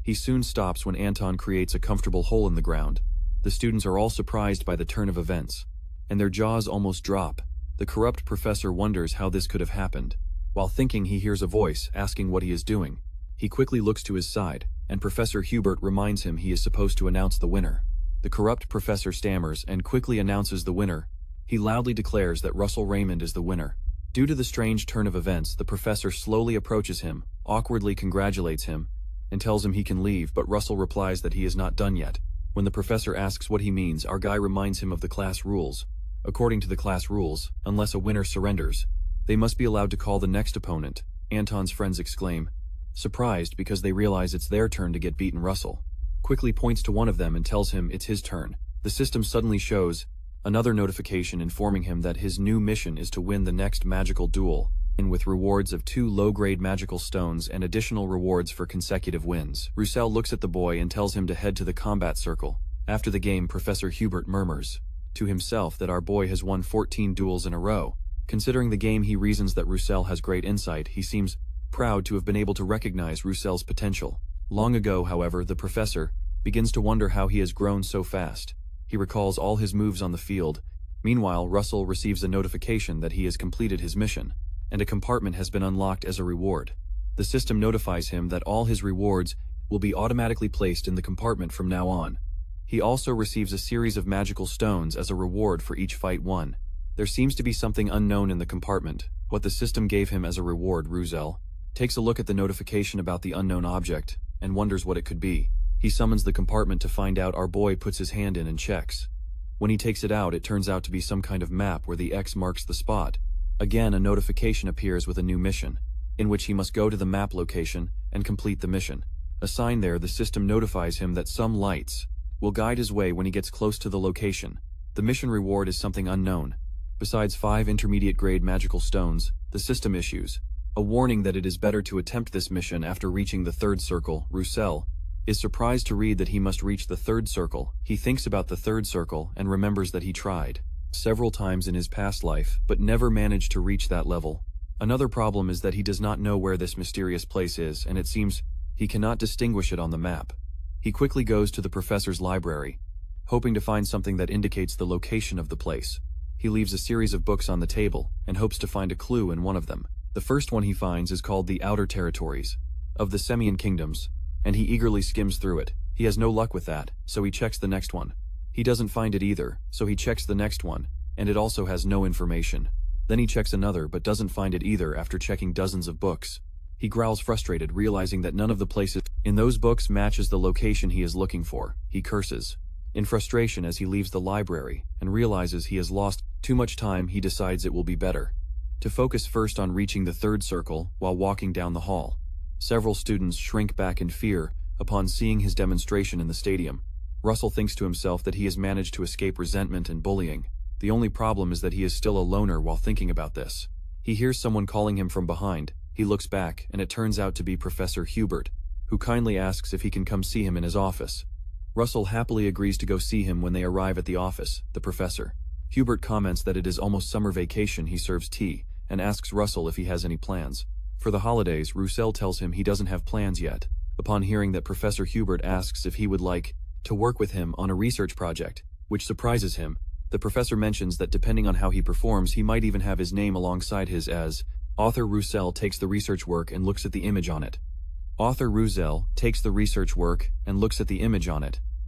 Speaker 1: He soon stops when Anton creates a comfortable hole in the ground. The students are all surprised by the turn of events, and their jaws almost drop. The corrupt professor wonders how this could have happened. While thinking, he hears a voice asking what he is doing. He quickly looks to his side, and Professor Hubert reminds him he is supposed to announce the winner. The corrupt professor stammers and quickly announces the winner. He loudly declares that Russell Raymond is the winner. Due to the strange turn of events, the professor slowly approaches him, awkwardly congratulates him, and tells him he can leave, but Russell replies that he is not done yet. When the professor asks what he means, our guy reminds him of the class rules. According to the class rules, unless a winner surrenders, They must be allowed to call the next opponent, Anton's friends exclaim, surprised because they realize it's their turn to get beaten. Russell quickly points to one of them and tells him it's his turn. The system suddenly shows another notification informing him that his new mission is to win the next magical duel, and with rewards of 2 low-grade magical stones and additional rewards for consecutive wins. Roussel looks at the boy and tells him to head to the combat circle. After the game, Professor Hubert murmurs to himself that our boy has won 14 duels in a row. Considering the game, he reasons that Roussel has great insight. He seems proud to have been able to recognize Roussel's potential. Long ago, however, the professor begins to wonder how he has grown so fast. He recalls all his moves on the field. Meanwhile, Russell receives a notification that he has completed his mission, and a compartment has been unlocked as a reward. The system notifies him that all his rewards will be automatically placed in the compartment from now on. He also receives a series of magical stones as a reward for each fight won. There seems to be something unknown in the compartment, what the system gave him as a reward. Roussel takes a look at the notification about the unknown object, and wonders what it could be. He summons the compartment to find out. Our boy puts his hand in and checks. When he takes it out, it turns out to be some kind of map where the X marks the spot. Again, a notification appears with a new mission, in which he must go to the map location and complete the mission. A sign there, the system notifies him that some lights will guide his way when he gets close to the location. The mission reward is something unknown. Besides 5 intermediate-grade magical stones, the system issues a warning that it is better to attempt this mission after reaching the 3rd circle. Roussel is surprised to read that he must reach the 3rd circle. He thinks about the 3rd circle and remembers that he tried several times in his past life, but never managed to reach that level. Another problem is that he does not know where this mysterious place is, and it seems he cannot distinguish it on the map. He quickly goes to the professor's library, hoping to find something that indicates the location of the place. He leaves a series of books on the table and hopes to find a clue in one of them. The first one he finds is called The Outer Territories of the Semian Kingdoms, and he eagerly skims through it. He has no luck with that, so he checks the next one. He doesn't find it either, so he checks the next one, and it also has no information. Then he checks another but doesn't find it either after checking dozens of books. He growls frustrated, realizing that none of the places in those books matches the location he is looking for. He curses in frustration as he leaves the library and realizes he has lost too much time. He decides it will be better to focus first on reaching the 3rd circle while walking down the hall. Several students shrink back in fear upon seeing his demonstration in the stadium. Russell thinks to himself that he has managed to escape resentment and bullying. The only problem is that he is still a loner while thinking about this. He hears someone calling him from behind. He looks back, and it turns out to be Professor Hubert, who kindly asks if he can come see him in his office. Russell happily agrees to go see him when they arrive at the office. The professor, Hubert, comments that it is almost summer vacation. He serves tea and asks Russell if he has any plans for the holidays. Roussel tells him he doesn't have plans yet. Upon hearing that, Professor Hubert asks if he would like to work with him on a research project, which surprises him. The professor mentions that depending on how he performs, he might even have his name alongside his as author. Roussel takes the research work and looks at the image on it.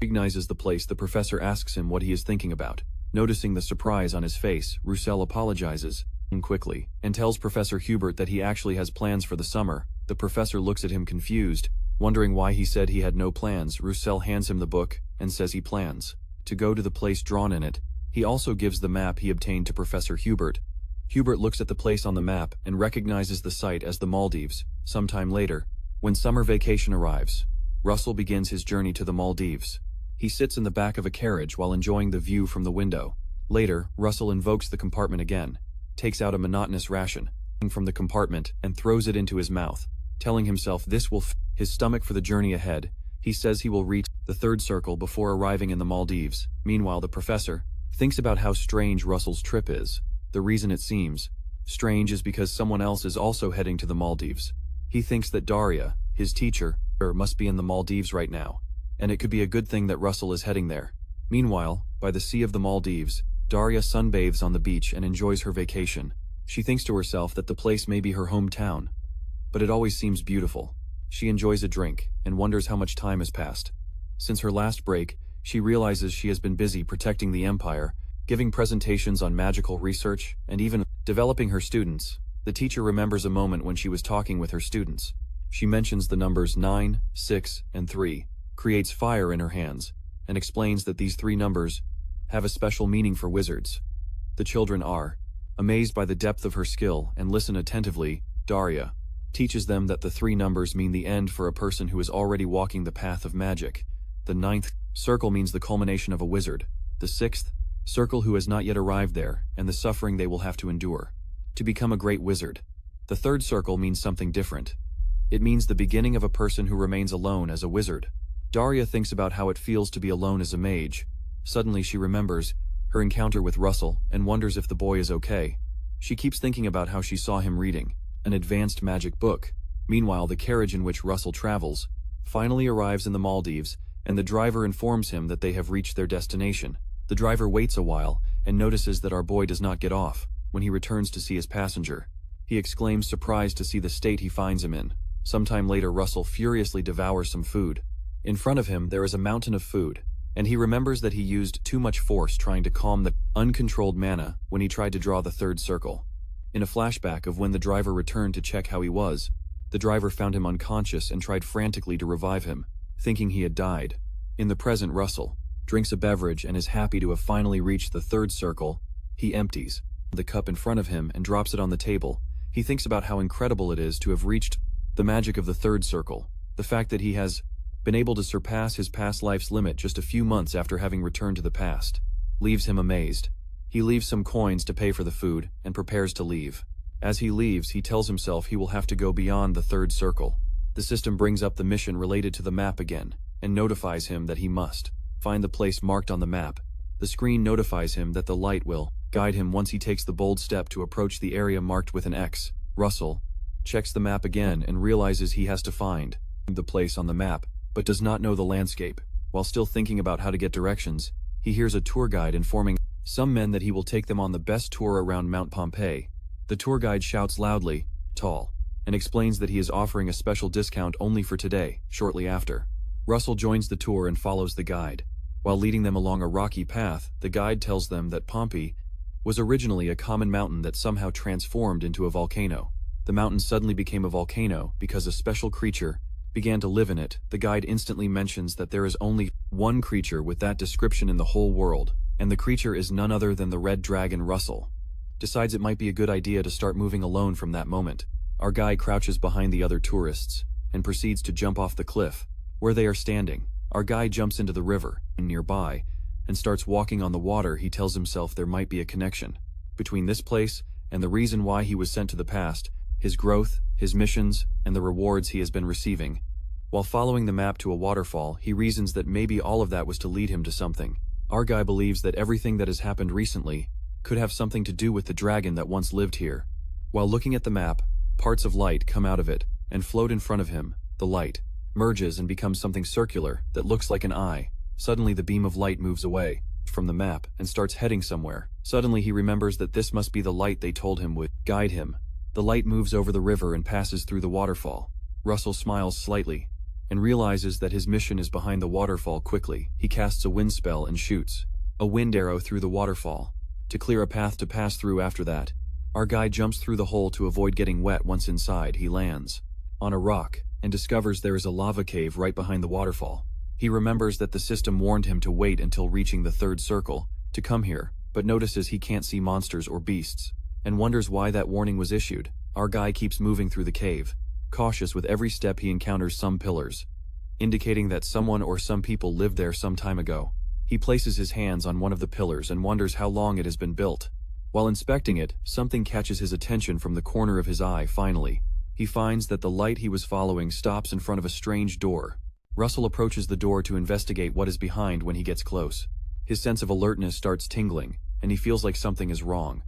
Speaker 1: Recognizes the place. The professor asks him what he is thinking about. Noticing the surprise on his face, Roussel apologizes quickly and tells Professor Hubert that he actually has plans for the summer. The professor looks at him confused, wondering why he said he had no plans. Roussel hands him the book and says he plans to go to the place drawn in it. He also gives the map he obtained to Professor Hubert. Hubert looks at the place on the map and recognizes the site as the Maldives. Sometime later, when summer vacation arrives, Russell begins his journey to the Maldives. He sits in the back of a carriage while enjoying the view from the window. Later, Russell invokes the compartment again, takes out a monotonous ration from the compartment and throws it into his mouth, telling himself this will fill his stomach for the journey ahead. He says he will reach the 3rd circle before arriving in the Maldives. Meanwhile, the professor thinks about how strange Russell's trip is. The reason it seems strange is because someone else is also heading to the Maldives. He thinks that Daria, his teacher, must be in the Maldives right now, and it could be a good thing that Russell is heading there. Meanwhile, by the Sea of the Maldives, Daria sunbathes on the beach and enjoys her vacation. She thinks to herself that the place may be her hometown, but it always seems beautiful. She enjoys a drink and wonders how much time has passed. Since her last break, she realizes she has been busy protecting the Empire, giving presentations on magical research, and even developing her students. The teacher remembers a moment when she was talking with her students. She mentions the numbers 9, 6, and 3, creates fire in her hands, and explains that these 3 numbers have a special meaning for wizards. The children are Amazed by the depth of her skill and listen attentively, Daria teaches them that the 3 numbers mean the end for a person who is already walking the path of magic. The 9th circle means the culmination of a wizard. The 6th circle who has not yet arrived there, and the suffering they will have to endure to become a great wizard. The 3rd circle means something different. It means the beginning of a person who remains alone as a wizard. Daria thinks about how it feels to be alone as a mage. Suddenly she remembers her encounter with Russell and wonders if the boy is okay. She keeps thinking about how she saw him reading an advanced magic book. Meanwhile, the carriage in which Russell travels finally arrives in the Maldives, and the driver informs him that they have reached their destination. The driver waits a while and notices that our boy does not get off. When he returns to see his passenger, he exclaims, surprised to see the state he finds him in. Sometime later, Russell furiously devours some food. In front of him, there is a mountain of food, and he remembers that he used too much force trying to calm the uncontrolled mana when he tried to draw the 3rd circle. In a flashback of when the driver returned to check how he was, the driver found him unconscious and tried frantically to revive him, thinking he had died. In the present, Russell drinks a beverage and is happy to have finally reached the 3rd circle. He empties the cup in front of him and drops it on the table. He thinks about how incredible it is to have reached the magic of the 3rd circle. The fact that he has been able to surpass his past life's limit just a few months after having returned to the past leaves him amazed. He leaves some coins to pay for the food and prepares to leave. As he leaves, he tells himself he will have to go beyond the 3rd circle. The system brings up the mission related to the map again and notifies him that he must find the place marked on the map. The screen notifies him that the light will guide him once he takes the bold step to approach the area marked with an X. Russell checks the map again and realizes he has to find the place on the map, but does not know the landscape. While still thinking about how to get directions, he hears a tour guide informing some men that he will take them on the best tour around Mount Pompeii. The tour guide shouts loudly, "Tall," and explains that he is offering a special discount only for today. Shortly after, Russell joins the tour and follows the guide. While leading them along a rocky path, the guide tells them that Pompeii was originally a common mountain that somehow transformed into a volcano. The mountain suddenly became a volcano because a special creature began to live in it. The guide instantly mentions that there is only one creature with that description in the whole world, and the creature is none other than the red dragon. Russell decides it might be a good idea to start moving alone from that moment. Our guy crouches behind the other tourists and proceeds to jump off the cliff. Where they are standing, our guy jumps into the river nearby and starts walking on the water. He tells himself there might be a connection between this place and the reason why he was sent to the past, his growth, his missions, and the rewards he has been receiving. While following the map to a waterfall, he reasons that maybe all of that was to lead him to something. Our guy believes that everything that has happened recently could have something to do with the dragon that once lived here. While looking at the map, parts of light come out of it and float in front of him. The light merges and becomes something circular that looks like an eye. Suddenly the beam of light moves away from the map and starts heading somewhere. Suddenly he remembers that this must be the light they told him would guide him. The light moves over the river and passes through the waterfall. Russell smiles slightly and realizes that his mission is behind the waterfall. Quickly, he casts a wind spell and shoots a wind arrow through the waterfall to clear a path to pass through. After that, our guy jumps through the hole to avoid getting wet. Once inside, he lands on a rock and discovers there is a lava cave right behind the waterfall. He remembers that the system warned him to wait until reaching the 3rd circle to come here, but notices he can't see monsters or beasts and wonders why that warning was issued. Our guy keeps moving through the cave. Cautious with every step, he encounters some pillars, indicating that someone or some people lived there some time ago. He places his hands on one of the pillars and wonders how long it has been built. While inspecting it, something catches his attention from the corner of his eye. Finally, he finds that the light he was following stops in front of a strange door. Russell approaches the door to investigate what is behind. When he gets close, his sense of alertness starts tingling, and he feels like something is wrong.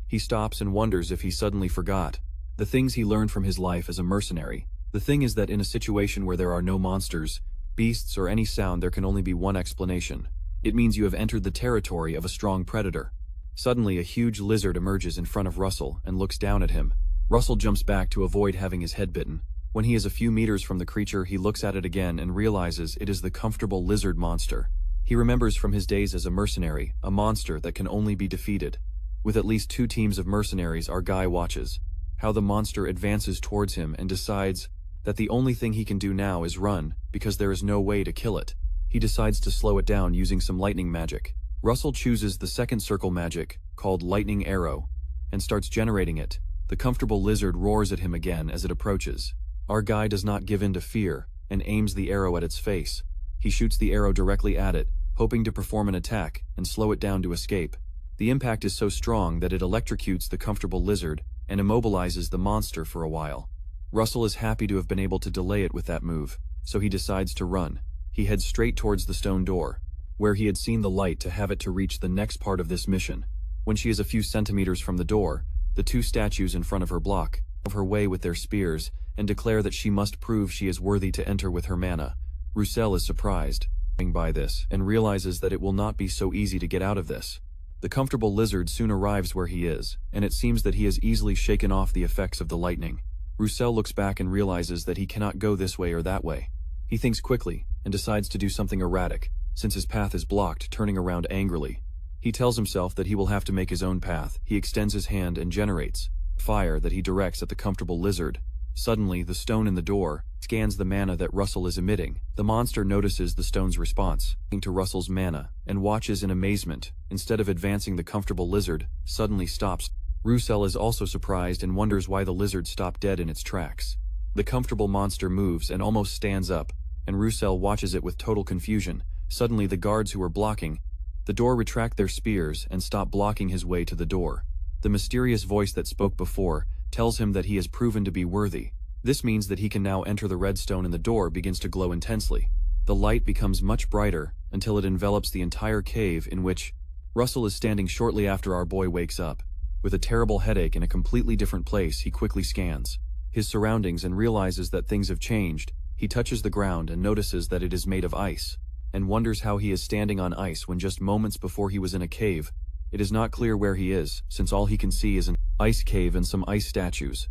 Speaker 1: He stops and wonders if he suddenly forgot the things he learned from his life as a mercenary. The thing is that in a situation where there are no monsters, beasts, or any sound, there can only be one explanation. It means you have entered the territory of a strong predator. Suddenly, a huge lizard emerges in front of Russell and looks down at him. Russell jumps back to avoid having his head bitten. When he is a few meters from the creature, he looks at it again and realizes it is the comfortable lizard monster he remembers from his days as a mercenary, a monster that can only be defeated. With at least 2 teams of mercenaries, our guy watches how the monster advances towards him and decides that the only thing he can do now is run, because there is no way to kill it. He decides to slow it down using some lightning magic. Russell chooses the 2nd circle magic, called Lightning Arrow, and starts generating it. The comfortable lizard roars at him again as it approaches. Our guy does not give in to fear, and aims the arrow at its face. He shoots the arrow directly at it, hoping to perform an attack and slow it down to escape. The impact is so strong that it electrocutes the comfortable lizard and immobilizes the monster for a while. Russell is happy to have been able to delay it with that move, so he decides to run. He heads straight towards the stone door, where he had seen the light to have it to reach the next part of this mission. When she is a few centimeters from the door, the two statues in front of her block her way with their spears and declare that she must prove she is worthy to enter with her mana. Roussel is surprised by this and realizes that it will not be so easy to get out of this. The comfortable lizard soon arrives where he is, and it seems that he has easily shaken off the effects of the lightning. Roussel looks back and realizes that he cannot go this way or that way. He thinks quickly and decides to do something erratic, since his path is blocked, turning around angrily. He tells himself that he will have to make his own path. He extends his hand and generates fire that he directs at the comfortable lizard. Suddenly, the stone in the door scans the mana that Russell is emitting. The monster notices the stone's response to Russell's mana and watches in amazement. Instead of advancing, the comfortable lizard suddenly stops. Roussel is also surprised and wonders why the lizard stopped dead in its tracks. The comfortable monster moves and almost stands up, and Roussel watches it with total confusion. Suddenly, the guards who were blocking the door retract their spears and stop blocking his way to the door. The mysterious voice that spoke before tells him that he has proven to be worthy. This means that he can now enter. The red stone in the door begins to glow intensely. The light becomes much brighter until it envelops the entire cave in which Russell is standing. Shortly after, our boy wakes up. With a terrible headache in a completely different place, he quickly scans his surroundings and realizes that things have changed. He touches the ground and notices that it is made of ice, and wonders how he is standing on ice when just moments before he was in a cave. It is not clear where he is, since all he can see is an ice cave and some ice statues.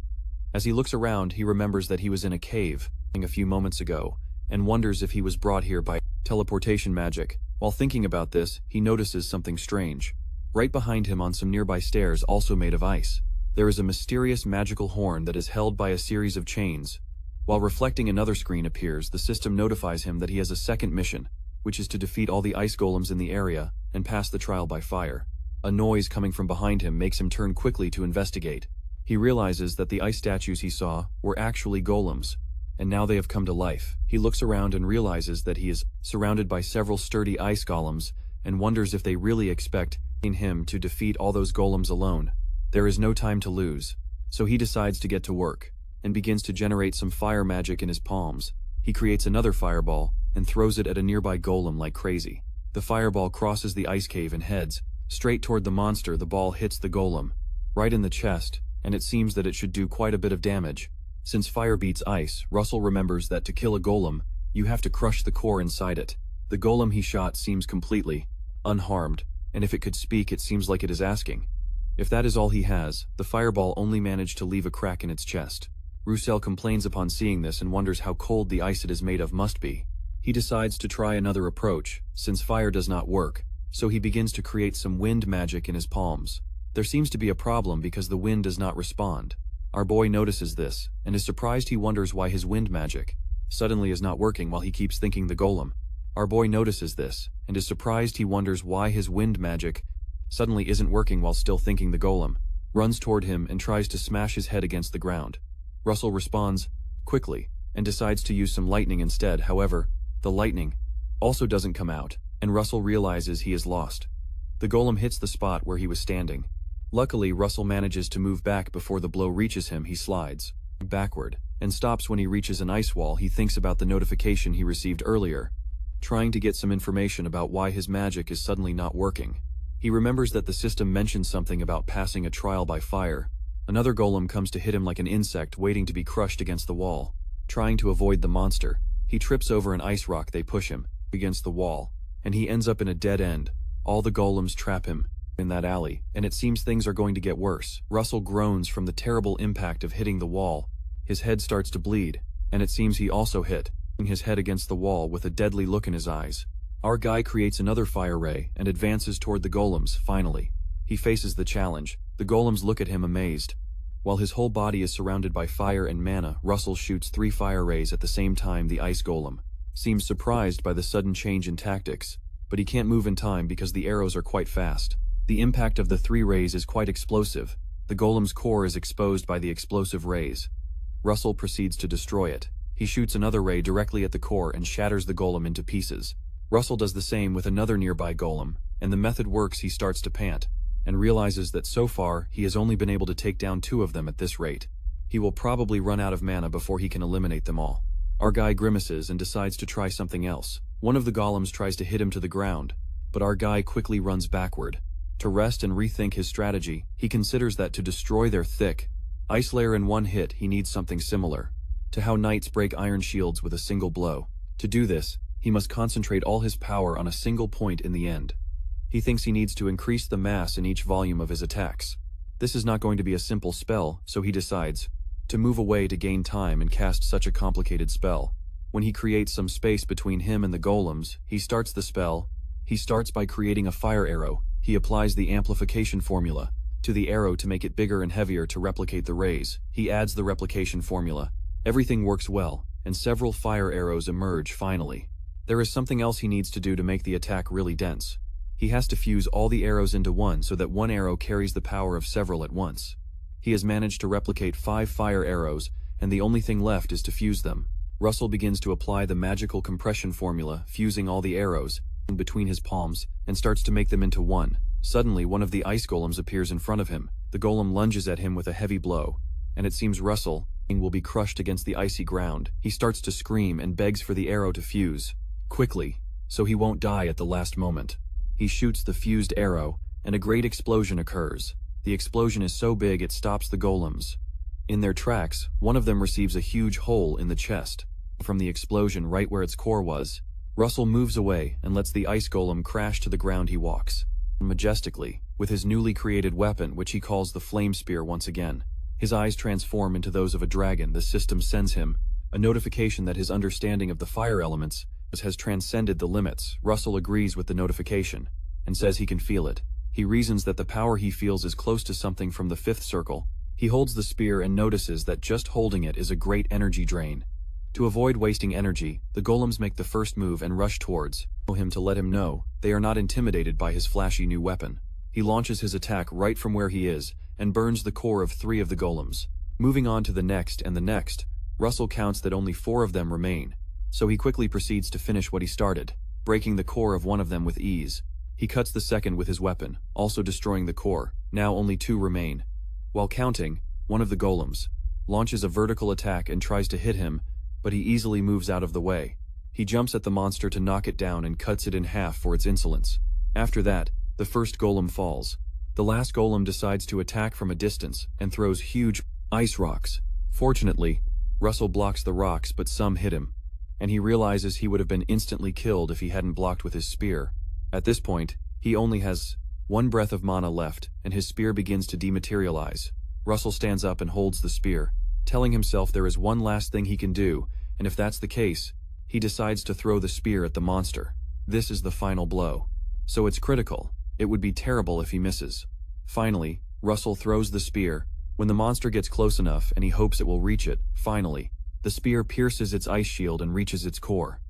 Speaker 1: As he looks around, he remembers that he was in a cave a few moments ago, and wonders if he was brought here by teleportation magic. While thinking about this, he notices something strange. Right behind him, on some nearby stairs also made of ice, there is a mysterious magical horn that is held by a series of chains. While reflecting, another screen appears. The system notifies him that he has a second mission, which is to defeat all the ice golems in the area and pass the trial by fire. A noise coming from behind him makes him turn quickly to investigate. He realizes that the ice statues he saw were actually golems, and now they have come to life. He looks around and realizes that he is surrounded by several sturdy ice golems and wonders if they really expect him to defeat all those golems alone. There is no time to lose, so he decides to get to work and begins to generate some fire magic in his palms. He creates another fireball and throws it at a nearby golem like crazy. The fireball crosses the ice cave and heads straight toward the monster. The ball hits the golem right in the chest, and it seems that it should do quite a bit of damage. Since fire beats ice, Russell remembers that to kill a golem, you have to crush the core inside it. The golem he shot seems completely unharmed, and if it could speak, it seems like it is asking. If that is all he has, the fireball only managed to leave a crack in its chest. Roussel complains upon seeing this and wonders how cold the ice it is made of must be. He decides to try another approach, since fire does not work, so he begins to create some wind magic in his palms. There seems to be a problem because the wind does not respond. Our boy notices this, and is surprised. He wonders why his wind magic suddenly is not working while he keeps thinking the golem. Our boy notices this, and is surprised. He wonders why his wind magic suddenly isn't working while still thinking the golem. Runs toward him and tries to smash his head against the ground. Russell responds quickly, and decides to use some lightning instead. However, the lightning also doesn't come out, and Russell realizes he is lost. The golem hits the spot where he was standing. Luckily, Russell manages to move back before the blow reaches him. He slides backward and stops when he reaches an ice wall. He thinks about the notification he received earlier, trying to get some information about why his magic is suddenly not working. He remembers that the system mentioned something about passing a trial by fire. Another golem comes to hit him like an insect waiting to be crushed against the wall. Trying to avoid the monster, he trips over an ice rock. They push him against the wall, and he ends up in a dead end. All the golems trap him in that alley, and it seems things are going to get worse. Russell groans from the terrible impact of hitting the wall. His head starts to bleed, and it seems he also hit his head against the wall with a deadly look in his eyes. Our guy creates another fire ray and advances toward the golems. Finally, he faces the challenge. The golems look at him amazed. While his whole body is surrounded by fire and mana, Russell shoots 3 fire rays at the same time. The ice golem seems surprised by the sudden change in tactics, but he can't move in time because the arrows are quite fast. The impact of the 3 rays is quite explosive. The golem's core is exposed by the explosive rays. Russell proceeds to destroy it. He shoots another ray directly at the core and shatters the golem into pieces. Russell does the same with another nearby golem, and the method works. He starts to pant, and realizes that so far he has only been able to take down 2 of them at this rate. He will probably run out of mana before he can eliminate them all. Our guy grimaces and decides to try something else. One of the golems tries to hit him to the ground, but our guy quickly runs backward. To rest and rethink his strategy, he considers that to destroy their thick ice layer in one hit, he needs something similar to how knights break iron shields with a single blow. To do this, he must concentrate all his power on a single point in the end. He thinks he needs to increase the mass in each volume of his attacks. This is not going to be a simple spell, so he decides to move away to gain time and cast such a complicated spell. When he creates some space between him and the golems, he starts the spell. He starts by creating a fire arrow. He applies the amplification formula to the arrow to make it bigger and heavier to replicate the rays. He adds the replication formula. Everything works well, and several fire arrows emerge finally. There is something else he needs to do to make the attack really dense. He has to fuse all the arrows into one so that one arrow carries the power of several at once. He has managed to replicate 5 fire arrows, and the only thing left is to fuse them. Russell begins to apply the magical compression formula, fusing all the arrows between his palms, and starts to make them into one. Suddenly, one of the ice golems appears in front of him. The golem lunges at him with a heavy blow, and it seems Russell will be crushed against the icy ground. He starts to scream and begs for the arrow to fuse quickly, so he won't die at the last moment. He shoots the fused arrow, and a great explosion occurs. The explosion is so big it stops the golems in their tracks. One of them receives a huge hole in the chest from the explosion right where its core was. Russell moves away and lets the ice golem crash to the ground. He walks majestically with his newly created weapon, which he calls the flame spear once again. His eyes transform into those of a dragon. The system sends him a notification that his understanding of the fire elements has transcended the limits. Russell agrees with the notification and says he can feel it. He reasons that the power he feels is close to something from the 5th circle. He holds the spear and notices that just holding it is a great energy drain. To avoid wasting energy, the golems make the first move and rush towards him to let him know they are not intimidated by his flashy new weapon. He launches his attack right from where he is and burns the core of 3 of the golems. Moving on to the next and the next, Russell counts that only 4 of them remain, so he quickly proceeds to finish what he started, breaking the core of one of them with ease. He cuts the second with his weapon, also destroying the core. Now only 2 remain. While counting, one of the golems launches a vertical attack and tries to hit him, but he easily moves out of the way. He jumps at the monster to knock it down and cuts it in half for its insolence. After that, the first golem falls. The last golem decides to attack from a distance and throws huge ice rocks. Fortunately, Russell blocks the rocks, but some hit him, and he realizes he would have been instantly killed if he hadn't blocked with his spear. At this point, he only has 1 breath of mana left, and his spear begins to dematerialize. Russell stands up and holds the spear, telling himself there is one last thing he can do, and if that's the case, he decides to throw the spear at the monster. This is the final blow. So it's critical. It would be terrible if he misses. Finally, Russell throws the spear. When the monster gets close enough and he hopes it will reach it, finally, the spear pierces its ice shield and reaches its core.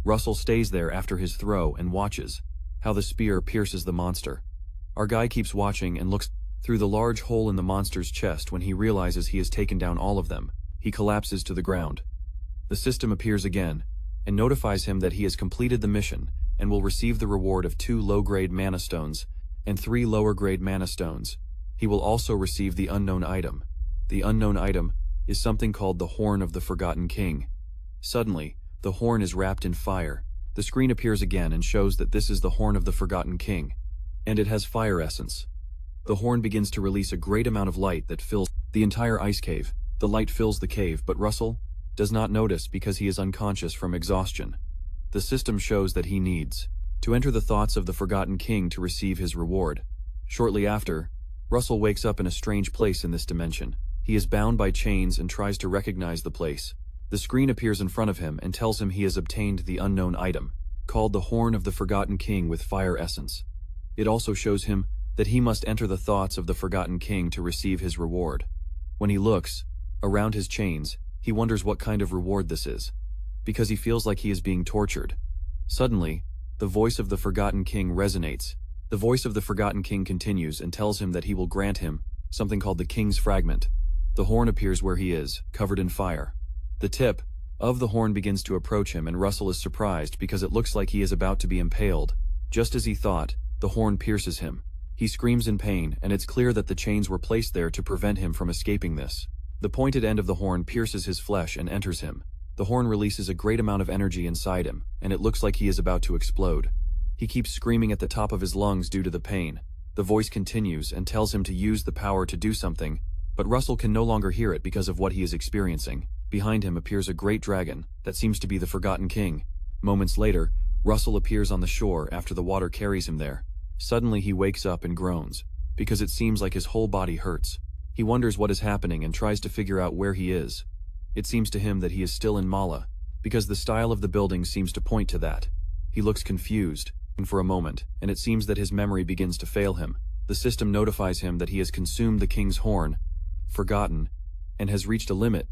Speaker 1: Russell stays there after his throw and watches how the spear pierces the monster. Our guy keeps watching and looks through the large hole in the monster's chest. When he realizes he has taken down all of them, he collapses to the ground. The system appears again and notifies him that he has completed the mission and will receive the reward of 2 low-grade mana stones and 3 lower-grade mana stones. He will also receive the unknown item. The unknown item is something called the Horn of the Forgotten King. Suddenly, the horn is wrapped in fire. The screen appears again and shows that this is the Horn of the Forgotten King, and it has fire essence. The horn begins to release a great amount of light that fills the entire ice cave. The light fills the cave, but Russell does not notice because he is unconscious from exhaustion. The system shows that he needs to enter the thoughts of the Forgotten King to receive his reward. Shortly after, Russell wakes up in a strange place in this dimension. He is bound by chains and tries to recognize the place. The screen appears in front of him and tells him he has obtained the unknown item, called the Horn of the Forgotten King with fire essence. It also shows him that he must enter the thoughts of the Forgotten King to receive his reward. When he looks around his chains, he wonders what kind of reward this is, because he feels like he is being tortured. Suddenly, the voice of the Forgotten King resonates. The voice of the Forgotten King continues and tells him that he will grant him something called the King's Fragment. The horn appears where he is, covered in fire. The tip of the horn begins to approach him, and Russell is surprised because it looks like he is about to be impaled. Just as he thought, the horn pierces him. He screams in pain, and it's clear that the chains were placed there to prevent him from escaping this. The pointed end of the horn pierces his flesh and enters him. The horn releases a great amount of energy inside him, and it looks like he is about to explode. He keeps screaming at the top of his lungs due to the pain. The voice continues and tells him to use the power to do something, but Russell can no longer hear it because of what he is experiencing. Behind him appears a great dragon that seems to be the Forgotten King. Moments later, Russell appears on the shore after the water carries him there. Suddenly he wakes up and groans, because it seems like his whole body hurts. He wonders what is happening and tries to figure out where he is. It seems to him that he is still in Mala, because the style of the building seems to point to that. He looks confused for a moment, and it seems that his memory begins to fail him. The system notifies him that he has consumed the king's horn, forgotten, and has reached a limit.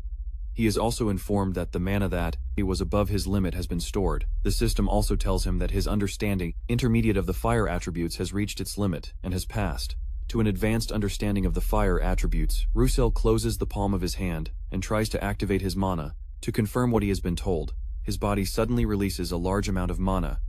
Speaker 1: He is also informed that the mana that he was above his limit has been stored. The system also tells him that his understanding, intermediate of the fire attributes, has reached its limit and has passed to an advanced understanding of the fire attributes. Russell closes the palm of his hand and tries to activate his mana to confirm what he has been told. His body suddenly releases a large amount of mana,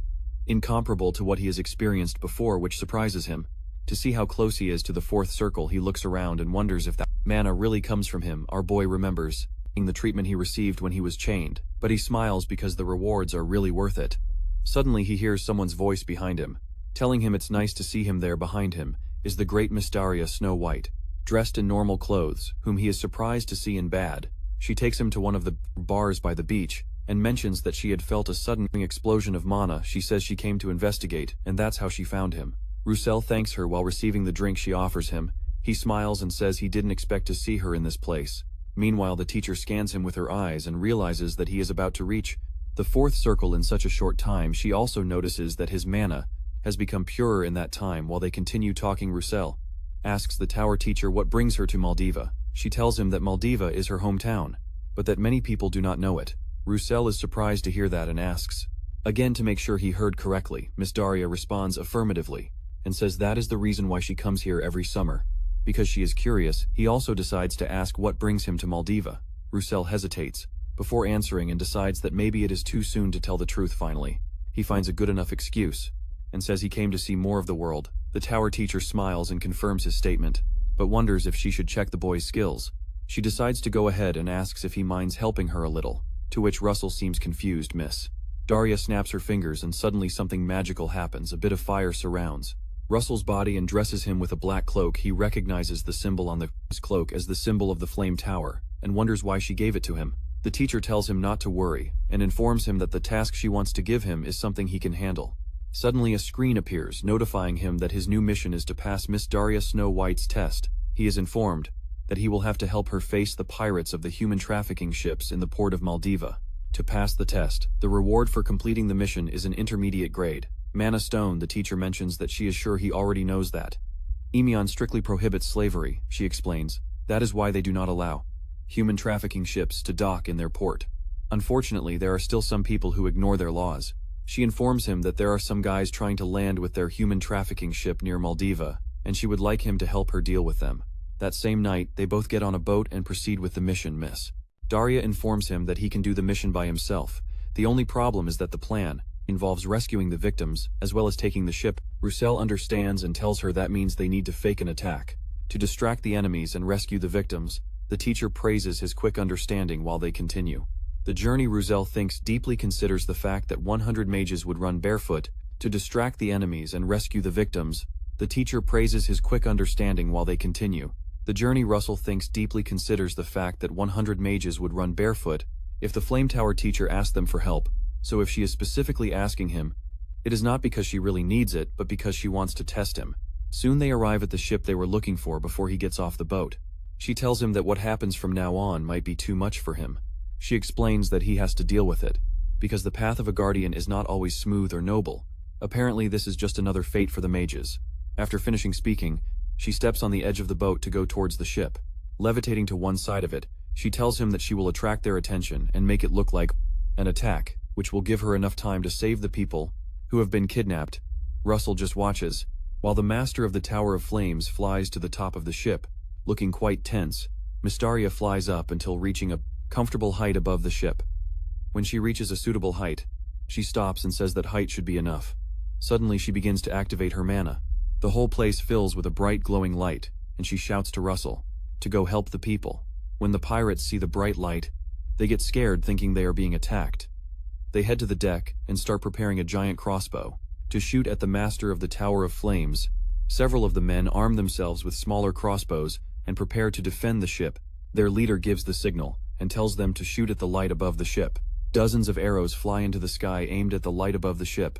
Speaker 1: incomparable to what he has experienced before, which surprises him. To see how close he is to the fourth circle, he looks around and wonders if that mana really comes from him. Our boy remembers the treatment he received when he was chained, but he smiles because the rewards are really worth it. Suddenly he hears someone's voice behind him, telling him it's nice to see him there. Behind him is the great Miss Daria Snow White, dressed in normal clothes, whom he is surprised to see in bad. She takes him to one of the bars by the beach, and mentions that she had felt a sudden explosion of mana. She says she came to investigate, and that's how she found him. Russell thanks her while receiving the drink she offers him. He smiles and says he didn't expect to see her in this place. Meanwhile, the teacher scans him with her eyes and realizes that he is about to reach the fourth circle in such a short time. She also notices that his mana has become purer in that time. While they continue talking, Russell asks the tower teacher what brings her to Maldiva. She tells him that Maldiva is her hometown, but that many people do not know it. Russell is surprised to hear that and asks again to make sure he heard correctly. Miss Daria responds affirmatively and says that is the reason why she comes here every summer. Because she is curious, he also decides to ask what brings him to Maldiva. Russell hesitates before answering and decides that maybe it is too soon to tell the truth. Finally, he finds a good enough excuse and says he came to see more of the world. The tower teacher smiles and confirms his statement, but wonders if she should check the boy's skills. She decides to go ahead and asks if he minds helping her a little, to which Russell seems confused. Miss Daria snaps her fingers and suddenly something magical happens. A bit of fire surrounds Russell's body and dresses him with a black cloak. He recognizes the symbol on his cloak as the symbol of the Flame Tower, and wonders why she gave it to him. The teacher tells him not to worry, and informs him that the task she wants to give him is something he can handle. Suddenly a screen appears, notifying him that his new mission is to pass Miss Daria Snow White's test. He is informed that he will have to help her face the pirates of the human trafficking ships in the port of Maldiva. To pass the test, the reward for completing the mission is an intermediate grade Mana Stone. The teacher mentions that she is sure he already knows that. Emion strictly prohibits slavery, she explains. That is why they do not allow human trafficking ships to dock in their port. Unfortunately, there are still some people who ignore their laws. She informs him that there are some guys trying to land with their human trafficking ship near Maldiva, and she would like him to help her deal with them. That same night, they both get on a boat and proceed with the mission. Miss Daria informs him that he can do the mission by himself. The only problem is that the plan involves rescuing the victims, as well as taking the ship. Russell understands and tells her that means they need to fake an attack to distract the enemies and rescue the victims. The teacher praises his quick understanding while they continue the journey. Russell thinks deeply, considers the fact that 100 mages would run barefoot to distract the enemies and rescue the victims. The teacher praises his quick understanding while they continue the journey. Russell thinks deeply, considers the fact that 100 mages would run barefoot if the Flame Tower teacher asked them for help. So if she is specifically asking him, it is not because she really needs it, but because she wants to test him. Soon they arrive at the ship they were looking for before he gets off the boat. She tells him that what happens from now on might be too much for him. She explains that he has to deal with it, because the path of a guardian is not always smooth or noble. Apparently this is just another fate for the mages. After finishing speaking, she steps on the edge of the boat to go towards the ship. Levitating to one side of it, she tells him that she will attract their attention and make it look like an attack, which will give her enough time to save the people who have been kidnapped. Russell just watches, while the master of the Tower of Flames flies to the top of the ship, Looking quite tense, Mystaria flies up until reaching a comfortable height above the ship. When she reaches a suitable height, she stops and says that height should be enough. Suddenly she begins to activate her mana. The whole place fills with a bright glowing light, and she shouts to Russell to go help the people. When the pirates see the bright light, they get scared thinking they are being attacked. They head to the deck and start preparing a giant crossbow to shoot at the master of the Tower of Flames. Several of the men arm themselves with smaller crossbows and prepare to defend the ship. Their leader gives the signal and tells them to shoot at the light above the ship. Dozens of arrows fly into the sky aimed at the light above the ship.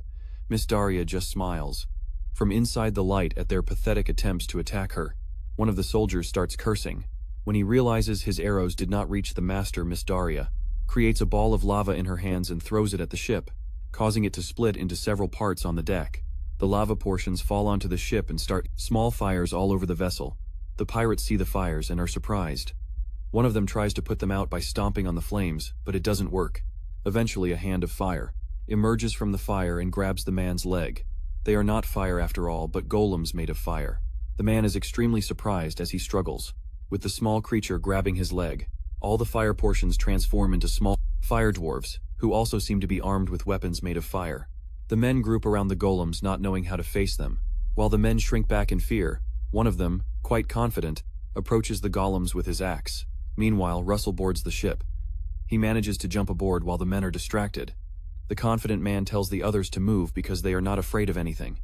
Speaker 1: Mystaria just smiles from inside the light at their pathetic attempts to attack her. One of the soldiers starts cursing. When he realizes his arrows did not reach the master, Mystaria creates a ball of lava in her hands and throws it at the ship, causing it to split into several parts on the deck. The lava portions fall onto the ship and start small fires all over the vessel. The pirates see the fires and are surprised. One of them tries to put them out by stomping on the flames, but it doesn't work. Eventually a hand of fire emerges from the fire and grabs the man's leg. They are not fire after all, but golems made of fire. The man is extremely surprised as he struggles with the small creature grabbing his leg. All the fire portions transform into small fire dwarves, who also seem to be armed with weapons made of fire. The men group around the golems, not knowing how to face them. While the men shrink back in fear, one of them, quite confident, approaches the golems with his axe. Meanwhile, Russell boards the ship. He manages to jump aboard while the men are distracted. The confident man tells the others to move because they are not afraid of anything.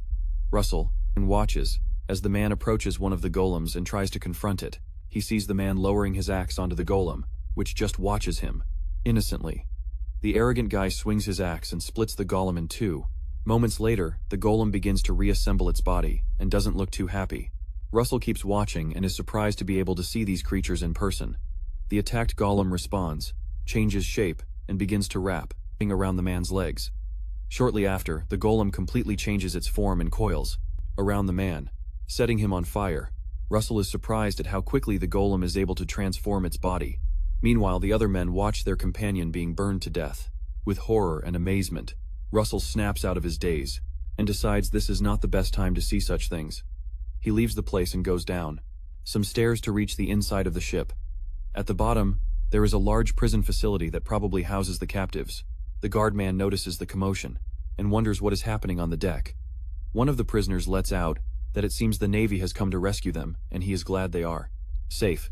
Speaker 1: Russell watches as the man approaches one of the golems and tries to confront it. He sees the man lowering his axe onto the golem, which just watches him innocently. The arrogant guy swings his axe and splits the golem in two. Moments later, the golem begins to reassemble its body and doesn't look too happy. Russell keeps watching and is surprised to be able to see these creatures in person. The attacked golem responds, changes shape, and begins to wrap around the man's legs. Shortly after, the golem completely changes its form and coils around the man, setting him on fire. Russell is surprised at how quickly the golem is able to transform its body. Meanwhile, the other men watch their companion being burned to death. With horror and amazement, Russell snaps out of his daze and decides this is not the best time to see such things. He leaves the place and goes down some stairs to reach the inside of the ship. At the bottom, there is a large prison facility that probably houses the captives. The guardman notices the commotion and wonders what is happening on the deck. One of the prisoners lets out that it seems the Navy has come to rescue them, and he is glad they are safe.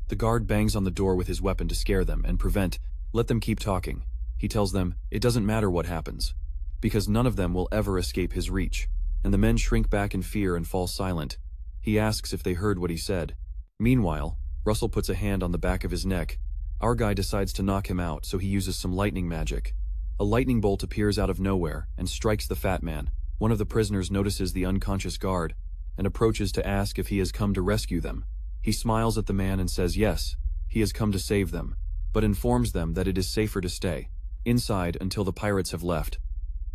Speaker 1: The guard bangs on the door with his weapon to scare them and let them keep talking. He tells them it doesn't matter what happens, because none of them will ever escape his reach, and the men shrink back in fear and fall silent. He asks if they heard what he said. Meanwhile, Russell puts a hand on the back of his neck. Our guy decides to knock him out, so he uses some lightning magic. A lightning bolt appears out of nowhere and strikes the fat man. One of the prisoners notices the unconscious guard and approaches to ask if he has come to rescue them. He smiles at the man and says yes, he has come to save them, but informs them that it is safer to stay inside until the pirates have left.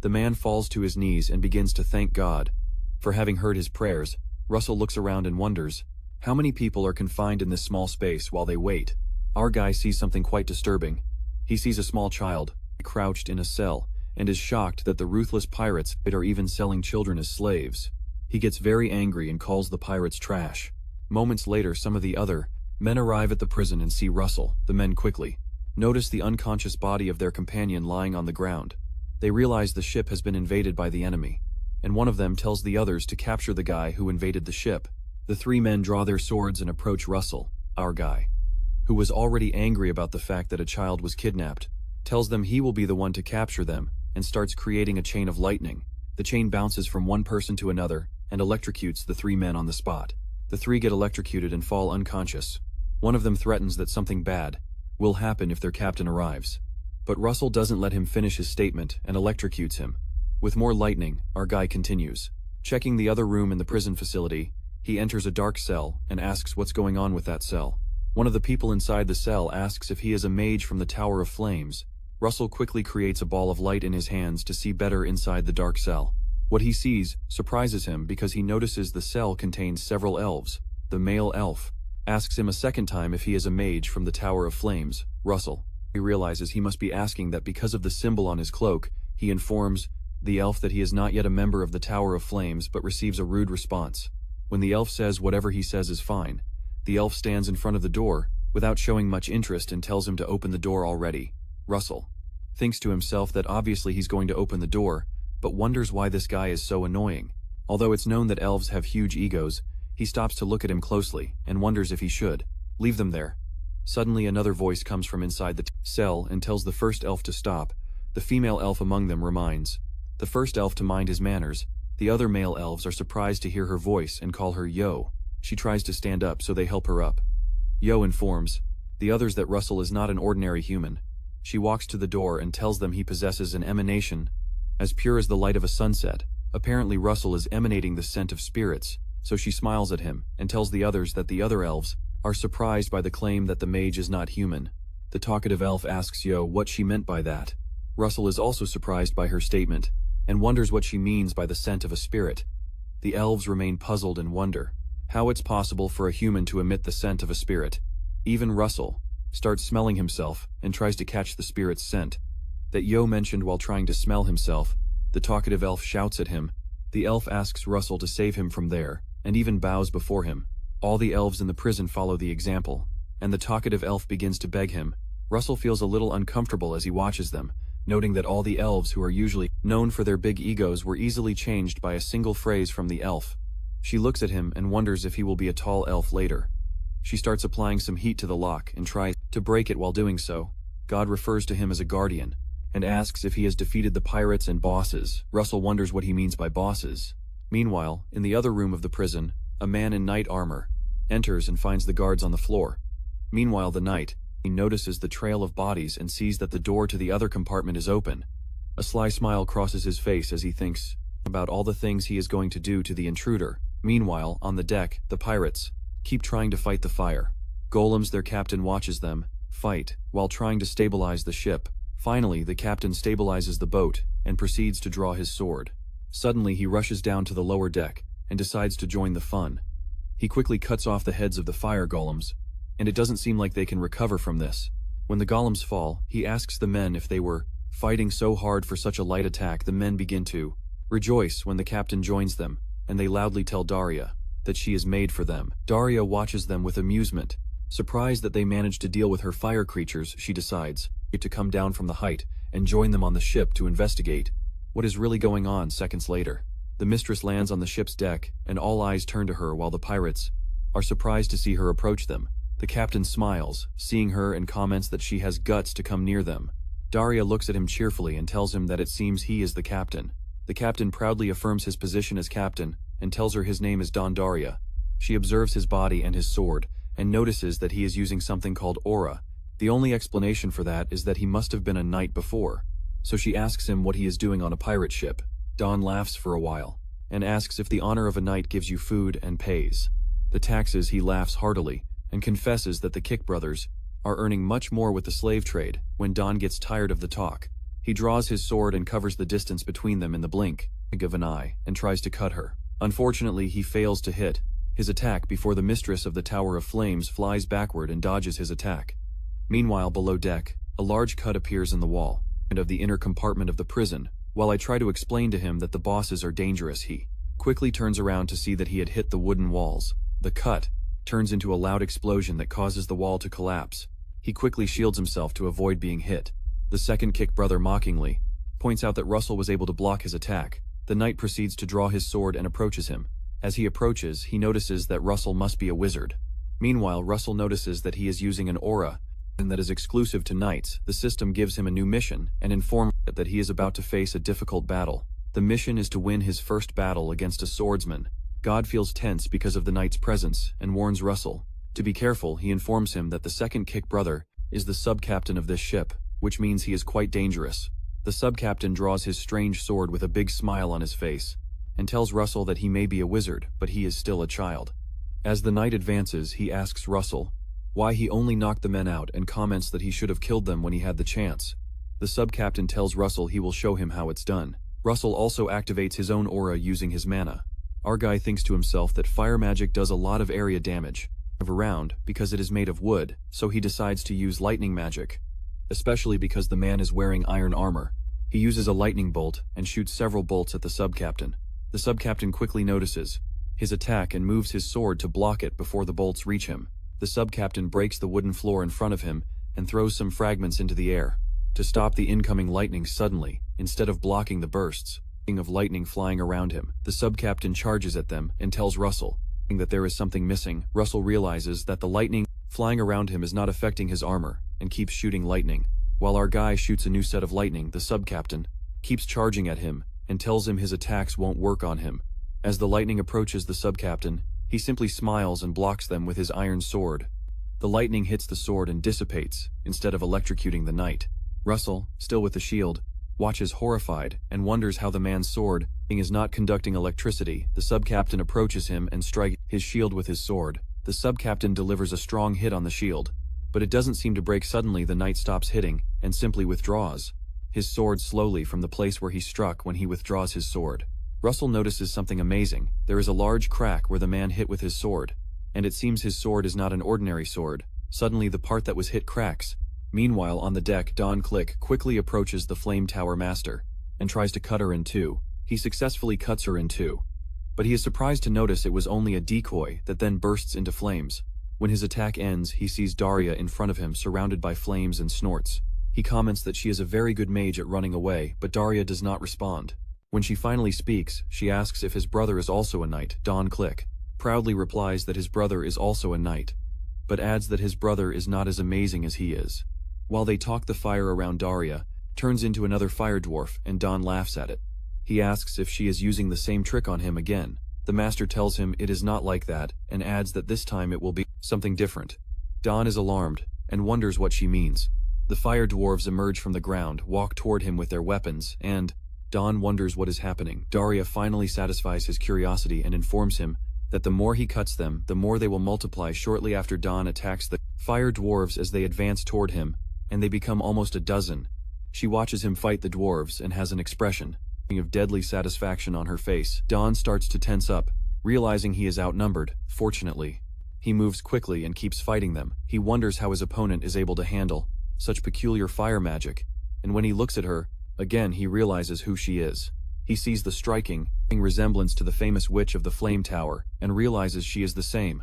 Speaker 1: The man falls to his knees and begins to thank God for having heard his prayers. Russell looks around and wonders how many people are confined in this small space while they wait. Our guy sees something quite disturbing. He sees a small child crouched in a cell and is shocked that the ruthless pirates are even selling children as slaves. He gets very angry and calls the pirates trash. Moments later, some of the other men arrive at the prison and see Russell. The men quickly notice the unconscious body of their companion lying on the ground. They realize the ship has been invaded by the enemy, and one of them tells the others to capture the guy who invaded the ship. The three men draw their swords and approach Russell. Our guy, who was already angry about the fact that a child was kidnapped, tells them he will be the one to capture them and starts creating a chain of lightning. The chain bounces from one person to another and electrocutes the three men on the spot. The three get electrocuted and fall unconscious. One of them threatens that something bad will happen if their captain arrives. But Russell doesn't let him finish his statement and electrocutes him. With more lightning, our guy continues. Checking the other room in the prison facility, he enters a dark cell and asks what's going on with that cell. One of the people inside the cell asks if he is a mage from the Tower of Flames. Russell quickly creates a ball of light in his hands to see better inside the dark cell. What he sees surprises him because he notices the cell contains several elves. The male elf asks him a second time if he is a mage from the Tower of Flames. Russell, he realizes he must be asking that because of the symbol on his cloak. He informs the elf that he is not yet a member of the Tower of Flames but receives a rude response. When the elf says whatever he says is fine, The elf stands in front of the door, without showing much interest, and tells him to open the door already. Russell thinks to himself that obviously he's going to open the door, but wonders why this guy is so annoying. Although it's known that elves have huge egos, he stops to look at him closely, and wonders if he should leave them there. Suddenly another voice comes from inside the cell and tells the first elf to stop. The female elf among them reminds the first elf to mind his manners. The other male elves are surprised to hear her voice and call her Yo. She tries to stand up, so they help her up. Yo informs the others that Russell is not an ordinary human. She walks to the door and tells them he possesses an emanation as pure as the light of a sunset. Apparently Russell is emanating the scent of spirits, so she smiles at him and tells the others that the other elves are surprised by the claim that the mage is not human. The talkative elf asks Yo what she meant by that. Russell is also surprised by her statement, and wonders what she means by the scent of a spirit. The elves remain puzzled and wonder how it's possible for a human to emit the scent of a spirit. Even Russell starts smelling himself and tries to catch the spirit's scent that Yo mentioned while trying to smell himself. The talkative elf shouts at him. The elf asks Russell to save him from there, and even bows before him. All the elves in the prison follow the example, and the talkative elf begins to beg him. Russell feels a little uncomfortable as he watches them, noting that all the elves who are usually known for their big egos were easily changed by a single phrase from the elf. She looks at him and wonders if he will be a tall elf later. She starts applying some heat to the lock and tries to break it while doing so. God refers to him as a guardian, and asks if he has defeated the pirates and bosses. Russell wonders what he means by bosses. Meanwhile, in the other room of the prison, a man in knight armor enters and finds the guards on the floor. Meanwhile, the knight notices the trail of bodies and sees that the door to the other compartment is open. A sly smile crosses his face as he thinks about all the things he is going to do to the intruder. Meanwhile, on the deck, the pirates keep trying to fight the fire. Golems, their captain, watches them fight while trying to stabilize the ship. Finally, the captain stabilizes the boat and proceeds to draw his sword. Suddenly, he rushes down to the lower deck and decides to join the fun. He quickly cuts off the heads of the fire golems, and it doesn't seem like they can recover from this. When the golems fall, he asks the men if they were fighting so hard for such a light attack. The men begin to rejoice when the captain joins them, and they loudly tell Daria that she is made for them. Daria watches them with amusement. Surprised that they manage to deal with her fire creatures, she decides to come down from the height and join them on the ship to investigate what is really going on. Seconds later, the mistress lands on the ship's deck, and all eyes turn to her while the pirates are surprised to see her approach them. The captain smiles, seeing her, and comments that she has guts to come near them. Daria looks at him cheerfully and tells him that it seems he is the captain. The captain proudly affirms his position as captain and tells her his name is Don Daria. She observes his body and his sword and notices that he is using something called aura. The only explanation for that is that he must have been a knight before, so she asks him what he is doing on a pirate ship. Don laughs for a while and asks if the honor of a knight gives you food and pays the taxes. He laughs heartily and confesses that the Kick brothers are earning much more with the slave trade. When Don gets tired of the talk, he draws his sword and covers the distance between them in the blink of an eye and tries to cut her. Unfortunately, he fails to hit his attack before the mistress of the Tower of Flames flies backward and dodges his attack. Meanwhile, below deck, a large cut appears in the wall and of the inner compartment of the prison. While I try to explain to him that the bosses are dangerous, he quickly turns around to see that he had hit the wooden walls. The cut turns into a loud explosion that causes the wall to collapse. He quickly shields himself to avoid being hit. The second Kick brother mockingly points out that Russell was able to block his attack. The knight proceeds to draw his sword and approaches him. As he approaches, he notices that Russell must be a wizard. Meanwhile, Russell notices that he is using an aura and that is exclusive to knights. The system gives him a new mission and informs him that he is about to face a difficult battle. The mission is to win his first battle against a swordsman. God feels tense because of the knight's presence and warns Russell to be careful. He informs him that the second Kick brother is the sub-captain of this ship, which means he is quite dangerous. The sub-captain draws his strange sword with a big smile on his face and tells Russell that he may be a wizard, but he is still a child. As the knight advances, he asks Russell why he only knocked the men out and comments that he should have killed them when he had the chance. The sub-captain tells Russell he will show him how it's done. Russell also activates his own aura using his mana. Our guy thinks to himself that fire magic does a lot of area damage around because it is made of wood, so he decides to use lightning magic, especially because the man is wearing iron armor. He uses a lightning bolt and shoots several bolts at the sub-captain. The sub-captain quickly notices his attack and moves his sword to block it before the bolts reach him. The sub-captain breaks the wooden floor in front of him and throws some fragments into the air to stop the incoming lightning suddenly, instead of blocking the bursts of lightning flying around him. The sub-captain charges at them and tells Russell that there is something missing. Russell realizes that the lightning flying around him is not affecting his armor and keeps shooting lightning. While our guy shoots a new set of lightning, the sub-captain keeps charging at him and tells him his attacks won't work on him. As the lightning approaches the sub-captain, he simply smiles and blocks them with his iron sword. The lightning hits the sword and dissipates, instead of electrocuting the knight. Russell, still with the shield, watches horrified and wonders how the man's sword is not conducting electricity. The sub-captain approaches him and strikes his shield with his sword. The sub-captain delivers a strong hit on the shield, but it doesn't seem to break. Suddenly the knight stops hitting and simply withdraws his sword slowly from the place where he struck when he withdraws his sword. Russell notices something amazing. There is a large crack where the man hit with his sword, and it seems his sword is not an ordinary sword. Suddenly the part that was hit cracks. Meanwhile on the deck, Don Click quickly approaches the Flame Tower Master and tries to cut her in two. He successfully cuts her in two, but he is surprised to notice it was only a decoy that then bursts into flames. When his attack ends, he sees Daria in front of him surrounded by flames and snorts. He comments that she is a very good mage at running away, but Daria does not respond. When she finally speaks, she asks if his brother is also a knight. Don Click proudly replies that his brother is also a knight, but adds that his brother is not as amazing as he is. While they talk, the fire around Daria turns into another fire dwarf, and Don laughs at it. He asks if she is using the same trick on him again. The master tells him it is not like that, and adds that this time it will be something different. Don is alarmed and wonders what she means. The fire dwarves emerge from the ground, walk toward him with their weapons, and Don wonders what is happening. Daria finally satisfies his curiosity and informs him that the more he cuts them, the more they will multiply. Shortly after, Don attacks the fire dwarves as they advance toward him, and they become almost a dozen. She watches him fight the dwarves and has an expression of deadly satisfaction on her face. Don starts to tense up, realizing he is outnumbered. Fortunately, he moves quickly and keeps fighting them. He wonders how his opponent is able to handle such peculiar fire magic, and when he looks at her, again he realizes who she is. He sees the striking resemblance to the famous witch of the Flame Tower, and realizes she is the same.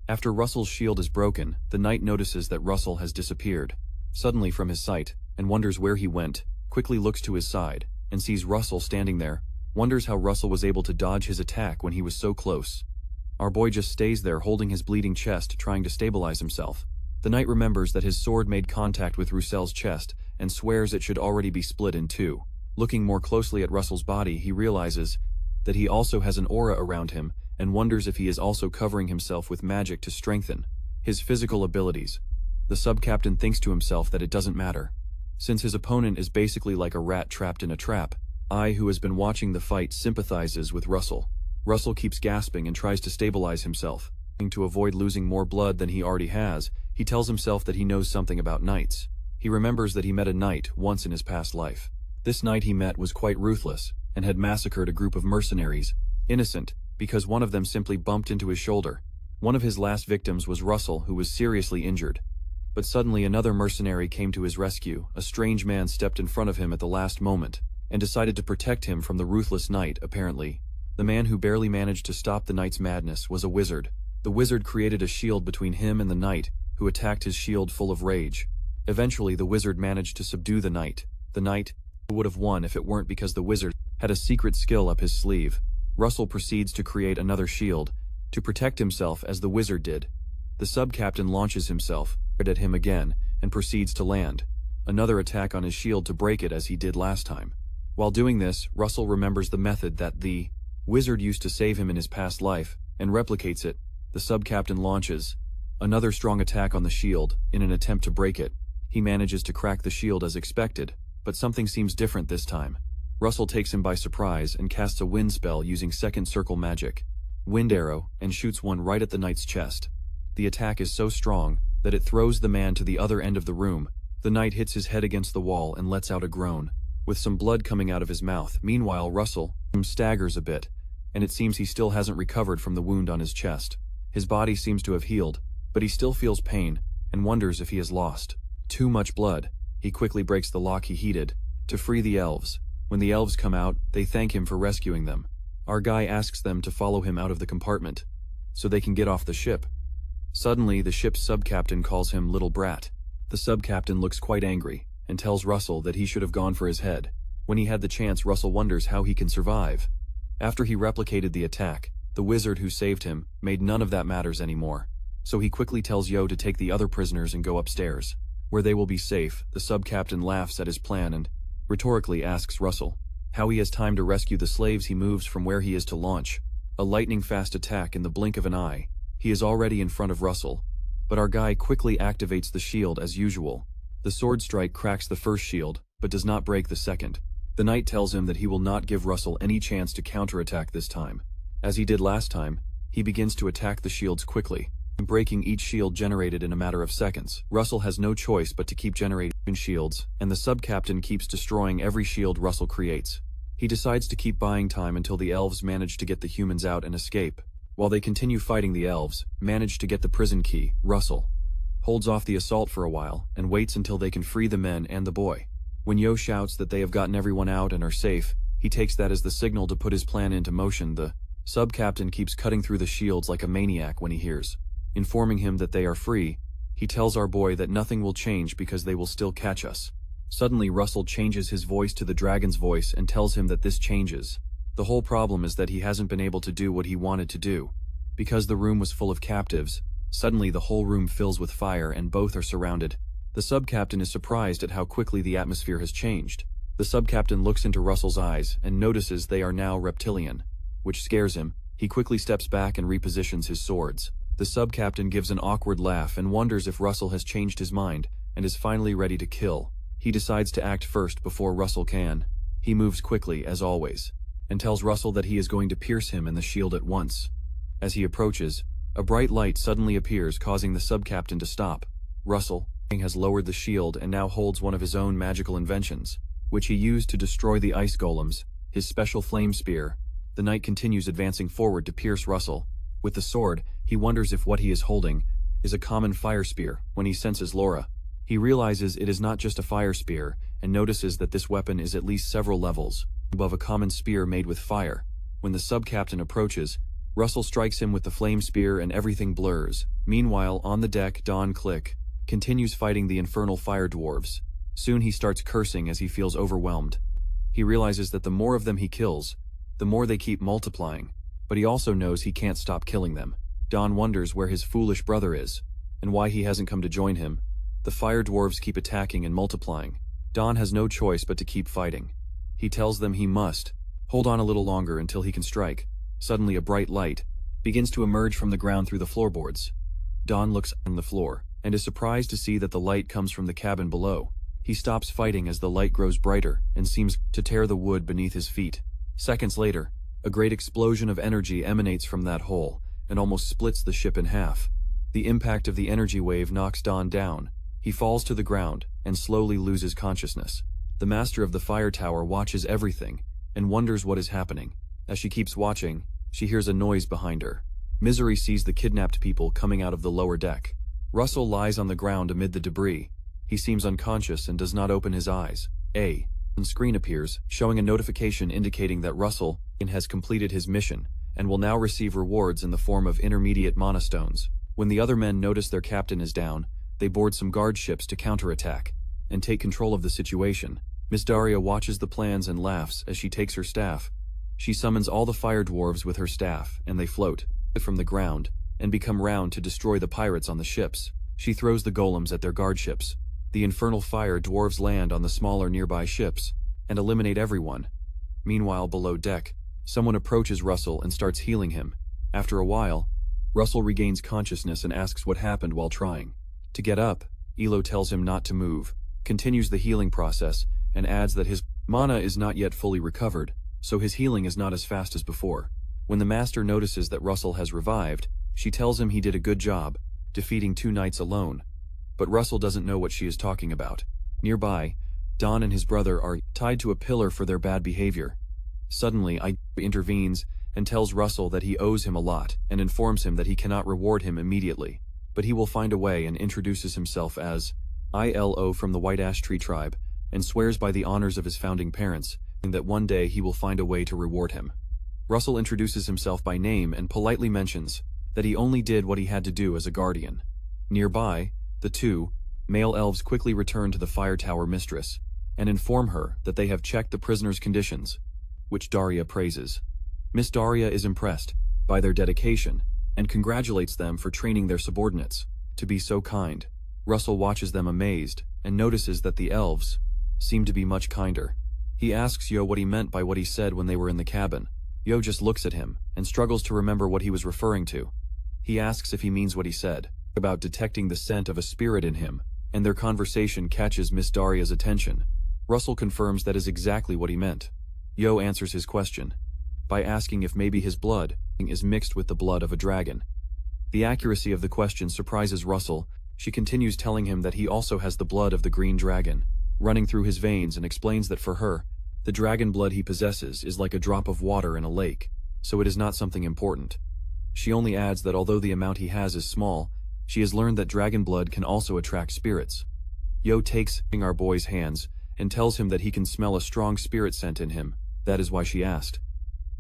Speaker 1: After Russell's shield is broken, the knight notices that Russell has disappeared suddenly from his sight, and wonders where he went. Quickly looks to his side, and sees Russell standing there, wonders how Russell was able to dodge his attack when he was so close. Our boy just stays there holding his bleeding chest, trying to stabilize himself. The knight remembers that his sword made contact with Roussel's chest, and swears it should already be split in two. Looking more closely at Russell's body, he realizes that he also has an aura around him, and wonders if he is also covering himself with magic to strengthen his physical abilities. The sub-captain thinks to himself that it doesn't matter, since his opponent is basically like a rat trapped in a trap. I, who has been watching the fight, sympathizes with Russell. Russell keeps gasping and tries to stabilize himself. To avoid losing more blood than he already has, he tells himself that he knows something about knights. He remembers that he met a knight once in his past life. This knight he met was quite ruthless, and had massacred a group of mercenaries, innocent, because one of them simply bumped into his shoulder. One of his last victims was Russell, who was seriously injured. But suddenly another mercenary came to his rescue. A strange man stepped in front of him at the last moment, and decided to protect him from the ruthless knight. Apparently, the man who barely managed to stop the knight's madness was a wizard. The wizard created a shield between him and the knight, who attacked his shield full of rage. Eventually the wizard managed to subdue the knight. The knight would have won if it weren't because the wizard had a secret skill up his sleeve. Russell proceeds to create another shield to protect himself as the wizard did. The sub-captain launches himself at him again and proceeds to land another attack on his shield to break it as he did last time. While doing this, Russell remembers the method that the wizard used to save him in his past life and replicates it. The sub-captain launches another strong attack on the shield in an attempt to break it. He manages to crack the shield as expected, but something seems different this time. Russell takes him by surprise and casts a wind spell using second circle magic, wind arrow, and shoots one right at the knight's chest. The attack is so strong that it throws the man to the other end of the room. The knight hits his head against the wall and lets out a groan, with some blood coming out of his mouth. Meanwhile, Russell staggers a bit, and it seems he still hasn't recovered from the wound on his chest. His body seems to have healed, but he still feels pain and wonders if he has lost too much blood. He quickly breaks the lock he heated to free the elves. When the elves come out, they thank him for rescuing them. Our guy asks them to follow him out of the compartment, so they can get off the ship. Suddenly, the ship's sub-captain calls him little brat. The sub-captain looks quite angry, and tells Russell that he should have gone for his head. When he had the chance, Russell wonders how he can survive. After he replicated the attack, the wizard who saved him made none of that matters anymore. So he quickly tells Yo to take the other prisoners and go upstairs, where they will be safe. The sub-captain laughs at his plan and rhetorically asks Russell how he has time to rescue the slaves. He moves from where he is to launch a lightning-fast attack in the blink of an eye. He is already in front of Russell, but our guy quickly activates the shield as usual. The sword strike cracks the first shield, but does not break the second. The knight tells him that he will not give Russell any chance to counterattack this time. As he did last time, he begins to attack the shields quickly, breaking each shield generated in a matter of seconds. Russell has no choice but to keep generating shields, and the sub-captain keeps destroying every shield Russell creates. He decides to keep buying time until the elves manage to get the humans out and escape. While they continue fighting, the elves manage to get the prison key. Russell holds off the assault for a while and waits until they can free the men and the boy. When Yo shouts that they have gotten everyone out and are safe, he takes that as the signal to put his plan into motion. The sub-captain keeps cutting through the shields like a maniac. When he hears informing him that they are free, he tells our boy that nothing will change because they will still catch us. Suddenly, Russell changes his voice to the dragon's voice and tells him that this changes. The whole problem is that he hasn't been able to do what he wanted to do. Because the room was full of captives, suddenly the whole room fills with fire and both are surrounded. The sub-captain is surprised at how quickly the atmosphere has changed. The sub-captain looks into Russell's eyes and notices they are now reptilian, which scares him. He quickly steps back and repositions his swords. The sub-captain gives an awkward laugh and wonders if Russell has changed his mind and is finally ready to kill. He decides to act first before Russell can. He moves quickly, as always, and tells Russell that he is going to pierce him in the shield at once. As he approaches, a bright light suddenly appears, causing the sub-captain to stop. Russell has lowered the shield and now holds one of his own magical inventions, which he used to destroy the ice golems, his special flame spear. The knight continues advancing forward to pierce Russell. With the sword, he wonders if what he is holding is a common fire spear. When he senses Laura, he realizes it is not just a fire spear and notices that this weapon is at least several levels above a common spear made with fire. When the sub-captain approaches, Russell strikes him with the flame spear and everything blurs. Meanwhile, on the deck, Don Click continues fighting the infernal fire dwarves. Soon he starts cursing as he feels overwhelmed. He realizes that the more of them he kills, the more they keep multiplying, but he also knows he can't stop killing them. Don wonders where his foolish brother is, and why he hasn't come to join him. The fire dwarves keep attacking and multiplying. Don has no choice but to keep fighting. He tells them he must hold on a little longer until he can strike. Suddenly, a bright light begins to emerge from the ground through the floorboards. Don looks on the floor and is surprised to see that the light comes from the cabin below. He stops fighting as the light grows brighter and seems to tear the wood beneath his feet. Seconds later, a great explosion of energy emanates from that hole and almost splits the ship in half. The impact of the energy wave knocks Don down. He falls to the ground and slowly loses consciousness. The master of the fire tower watches everything and wonders what is happening. As she keeps watching, she hears a noise behind her. Misery sees the kidnapped people coming out of the lower deck. Russell lies on the ground amid the debris. He seems unconscious and does not open his eyes. A screen appears, showing a notification indicating that Russell has completed his mission and will now receive rewards in the form of intermediate mana stones. When the other men notice their captain is down, they board some guard ships to counterattack and take control of the situation. Miss Daria watches the plans and laughs as she takes her staff. She summons all the fire dwarves with her staff, and they float from the ground and become round to destroy the pirates on the ships. She throws the golems at their guard ships. The infernal fire dwarves land on the smaller nearby ships and eliminate everyone. Meanwhile, below deck, someone approaches Russell and starts healing him. After a while, Russell regains consciousness and asks what happened while trying to get up. Elo tells him not to move, continues the healing process, and adds that his mana is not yet fully recovered, so his healing is not as fast as before. When the master notices that Russell has revived, she tells him he did a good job, defeating 2 knights alone. But Russell doesn't know what she is talking about. Nearby, Don and his brother are tied to a pillar for their bad behavior. Suddenly, I intervenes and tells Russell that he owes him a lot and informs him that he cannot reward him immediately, but he will find a way, and introduces himself as ILO from the White Ash Tree tribe and swears by the honors of his founding parents that one day he will find a way to reward him. Russell introduces himself by name and politely mentions that he only did what he had to do as a guardian. Nearby, the two male elves quickly return to the fire tower mistress and inform her that they have checked the prisoner's conditions, which Daria praises. Miss Daria is impressed by their dedication and congratulates them for training their subordinates to be so kind. Russell watches them amazed and notices that the elves seem to be much kinder. He asks Yo what he meant by what he said when they were in the cabin. Yo just looks at him and struggles to remember what he was referring to. He asks if he means what he said about detecting the scent of a spirit in him, and their conversation catches Miss Daria's attention. Russell confirms that is exactly what he meant. Yo answers his question by asking if maybe his blood is mixed with the blood of a dragon. The accuracy of the question surprises Russell. She continues telling him that he also has the blood of the green dragon running through his veins, and explains that for her, the dragon blood he possesses is like a drop of water in a lake, so it is not something important. She only adds that although the amount he has is small, she has learned that dragon blood can also attract spirits. Yo takes our boy's hands and tells him that he can smell a strong spirit scent in him. That is why she asked.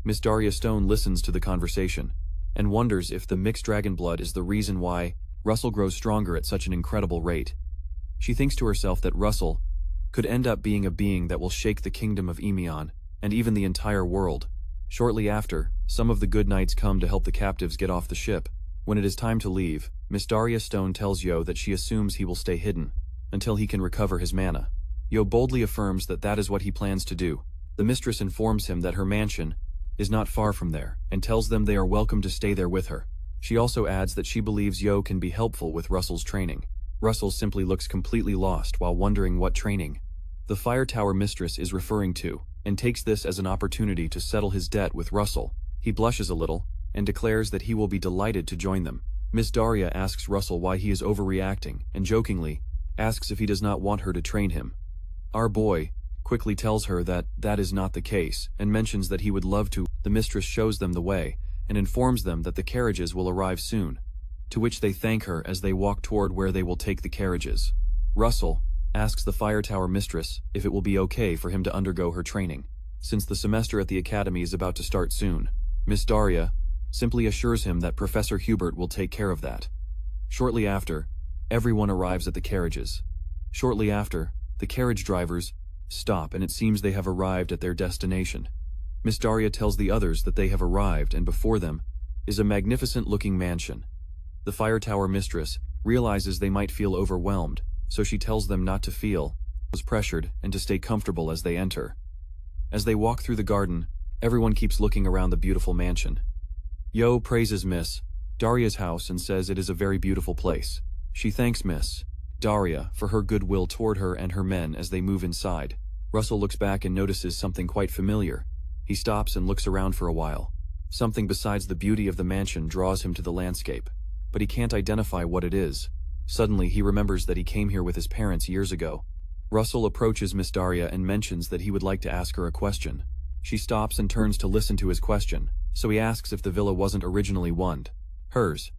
Speaker 1: Miss Daria Stone listens to the conversation and wonders if the mixed dragon blood is the reason why Russell grows stronger at such an incredible rate. She thinks to herself that Russell could end up being a being that will shake the kingdom of Emeon and even the entire world. Shortly after, some of the good knights come to help the captives get off the ship. When it is time to leave, Miss Daria Stone tells Yo that she assumes he will stay hidden until he can recover his mana. Yo boldly affirms that that is what he plans to do. The mistress informs him that her mansion is not far from there and tells them they are welcome to stay there with her. She also adds that she believes Yo can be helpful with Russell's training. Russell simply looks completely lost while wondering what training the fire tower mistress is referring to, and takes this as an opportunity to settle his debt with Russell. He blushes a little and declares that he will be delighted to join them. Miss Daria asks Russell why he is overreacting and jokingly asks if he does not want her to train him. Our boy quickly tells her that that is not the case and mentions that he would love to. The mistress shows them the way and informs them that the carriages will arrive soon, to which they thank her as they walk toward where they will take the carriages. Russell asks the fire tower mistress if it will be okay for him to undergo her training, since the semester at the academy is about to start soon. Miss Daria simply assures him that Professor Hubert will take care of that. Shortly after, everyone arrives at the carriages. Shortly after, the carriage drivers stop and it seems they have arrived at their destination. Miss Daria tells the others that they have arrived and before them is a magnificent-looking mansion. The fire tower mistress realizes they might feel overwhelmed, so she tells them not to feel pressured and to stay comfortable as they enter. As they walk through the garden, everyone keeps looking around the beautiful mansion. Yo praises Miss Daria's house and says it is a very beautiful place. She thanks Miss Daria for her goodwill toward her and her men as they move inside. Russell looks back and notices something quite familiar. He stops and looks around for a while. Something besides the beauty of the mansion draws him to the landscape, but he can't identify what it is. Suddenly, he remembers that he came here with his parents years ago. Russell approaches Miss Daria and mentions that he would like to ask her a question. She stops and turns to listen to his question, so he asks if the villa wasn't originally hers.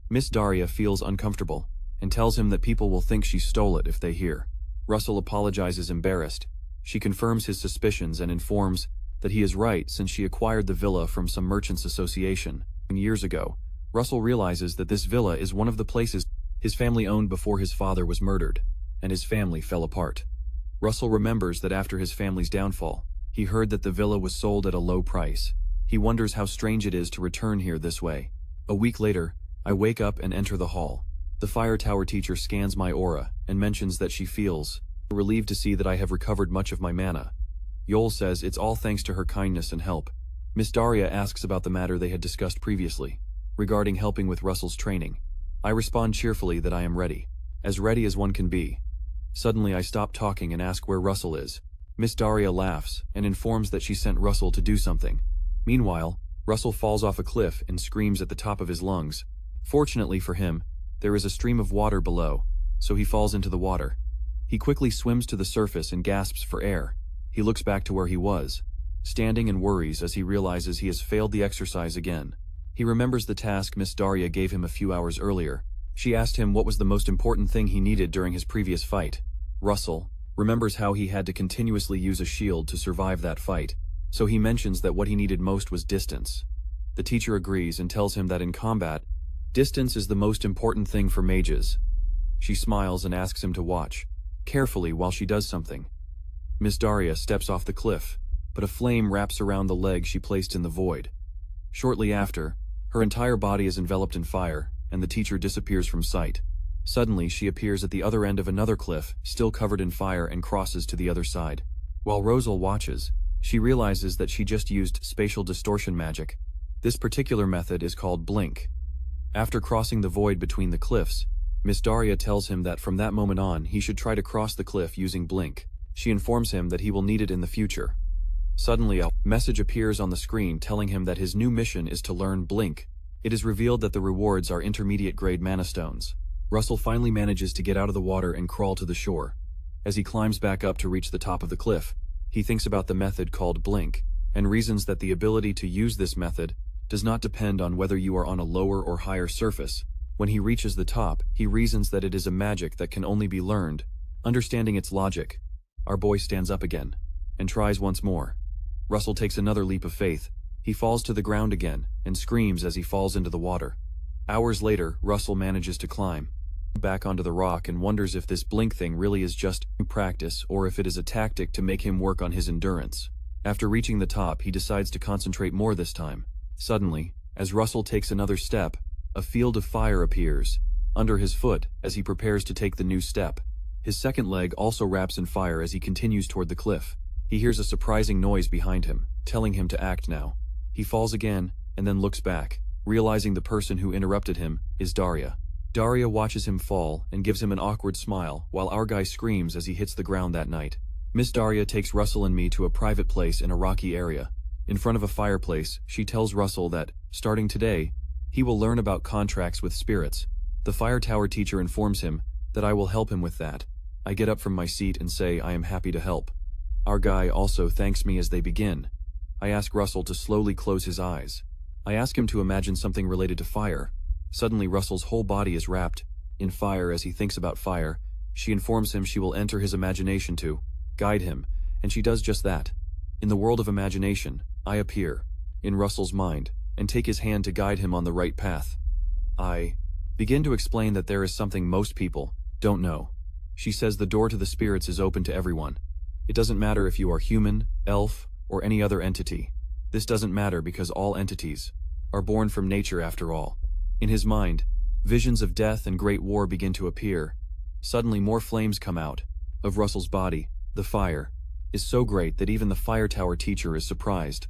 Speaker 1: Miss Daria feels uncomfortable and tells him that people will think she stole it if they hear. Russell apologizes embarrassed. She confirms his suspicions and informs that he is right since she acquired the villa from some merchants' association years ago. Russell realizes that this villa is one of the places his family owned before his father was murdered, and his family fell apart. Russell remembers that after his family's downfall, he heard that the villa was sold at a low price. He wonders how strange it is to return here this way. A week later, I wake up and enter the hall. The fire tower teacher scans my aura and mentions that she feels relieved to see that I have recovered much of my mana. Yol says it's all thanks to her kindness and help. Miss Daria asks about the matter they had discussed previously, regarding helping with Russell's training. I respond cheerfully that I am ready as one can be. Suddenly I stop talking and ask where Russell is. Miss Daria laughs and informs that she sent Russell to do something. Meanwhile, Russell falls off a cliff and screams at the top of his lungs. Fortunately for him, there is a stream of water below, so he falls into the water. He quickly swims to the surface and gasps for air. He looks back to where he was, standing, and worries as he realizes he has failed the exercise again. He remembers the task Miss Daria gave him a few hours earlier. She asked him what was the most important thing he needed during his previous fight. Russell remembers how he had to continuously use a shield to survive that fight. So he mentions that what he needed most was distance. The teacher agrees and tells him that in combat, distance is the most important thing for mages. She smiles and asks him to watch carefully while she does something. Miss Daria steps off the cliff, but a flame wraps around the leg she placed in the void. Shortly after, her entire body is enveloped in fire, and the teacher disappears from sight. Suddenly, she appears at the other end of another cliff, still covered in fire, and crosses to the other side. While Rosal watches, she realizes that she just used spatial distortion magic. This particular method is called blink. After crossing the void between the cliffs, Miss Daria tells him that from that moment on, he should try to cross the cliff using blink. She informs him that he will need it in the future. Suddenly, a message appears on the screen telling him that his new mission is to learn blink. It is revealed that the rewards are intermediate-grade mana stones. Russell finally manages to get out of the water and crawl to the shore. As he climbs back up to reach the top of the cliff, he thinks about the method called blink, and reasons that the ability to use this method does not depend on whether you are on a lower or higher surface. When he reaches the top, he reasons that it is a magic that can only be learned. Understanding its logic, our boy stands up again, and tries once more. Russell takes another leap of faith. He falls to the ground again, and screams as he falls into the water. Hours later, Russell manages to climb back onto the rock and wonders if this blink thing really is just practice or if it is a tactic to make him work on his endurance. After reaching the top, he decides to concentrate more this time. Suddenly, as Russell takes another step, a field of fire appears under his foot as he prepares to take the new step. His second leg also wraps in fire as he continues toward the cliff. He hears a surprising noise behind him, telling him to act now. He falls again, and then looks back, realizing the person who interrupted him is Daria. Daria watches him fall and gives him an awkward smile, while our guy screams as he hits the ground that night. Miss Daria takes Russell and me to a private place in a rocky area. In front of a fireplace, she tells Russell that, starting today, he will learn about contracts with spirits. The fire tower teacher informs him that I will help him with that. I get up from my seat and say I am happy to help. Our guy also thanks me as they begin. I ask Russell to slowly close his eyes. I ask him to imagine something related to fire. Suddenly, Russell's whole body is wrapped in fire as he thinks about fire. She informs him she will enter his imagination to guide him, and she does just that. In the world of imagination, I appear in Russell's mind and take his hand to guide him on the right path. I begin to explain that there is something most people don't know. She says the door to the spirits is open to everyone. It doesn't matter if you are human, elf, or any other entity. This doesn't matter because all entities are born from nature after all. In his mind, visions of death and great war begin to appear. Suddenly more flames come out of Russell's body. The fire is so great that even the fire tower teacher is surprised.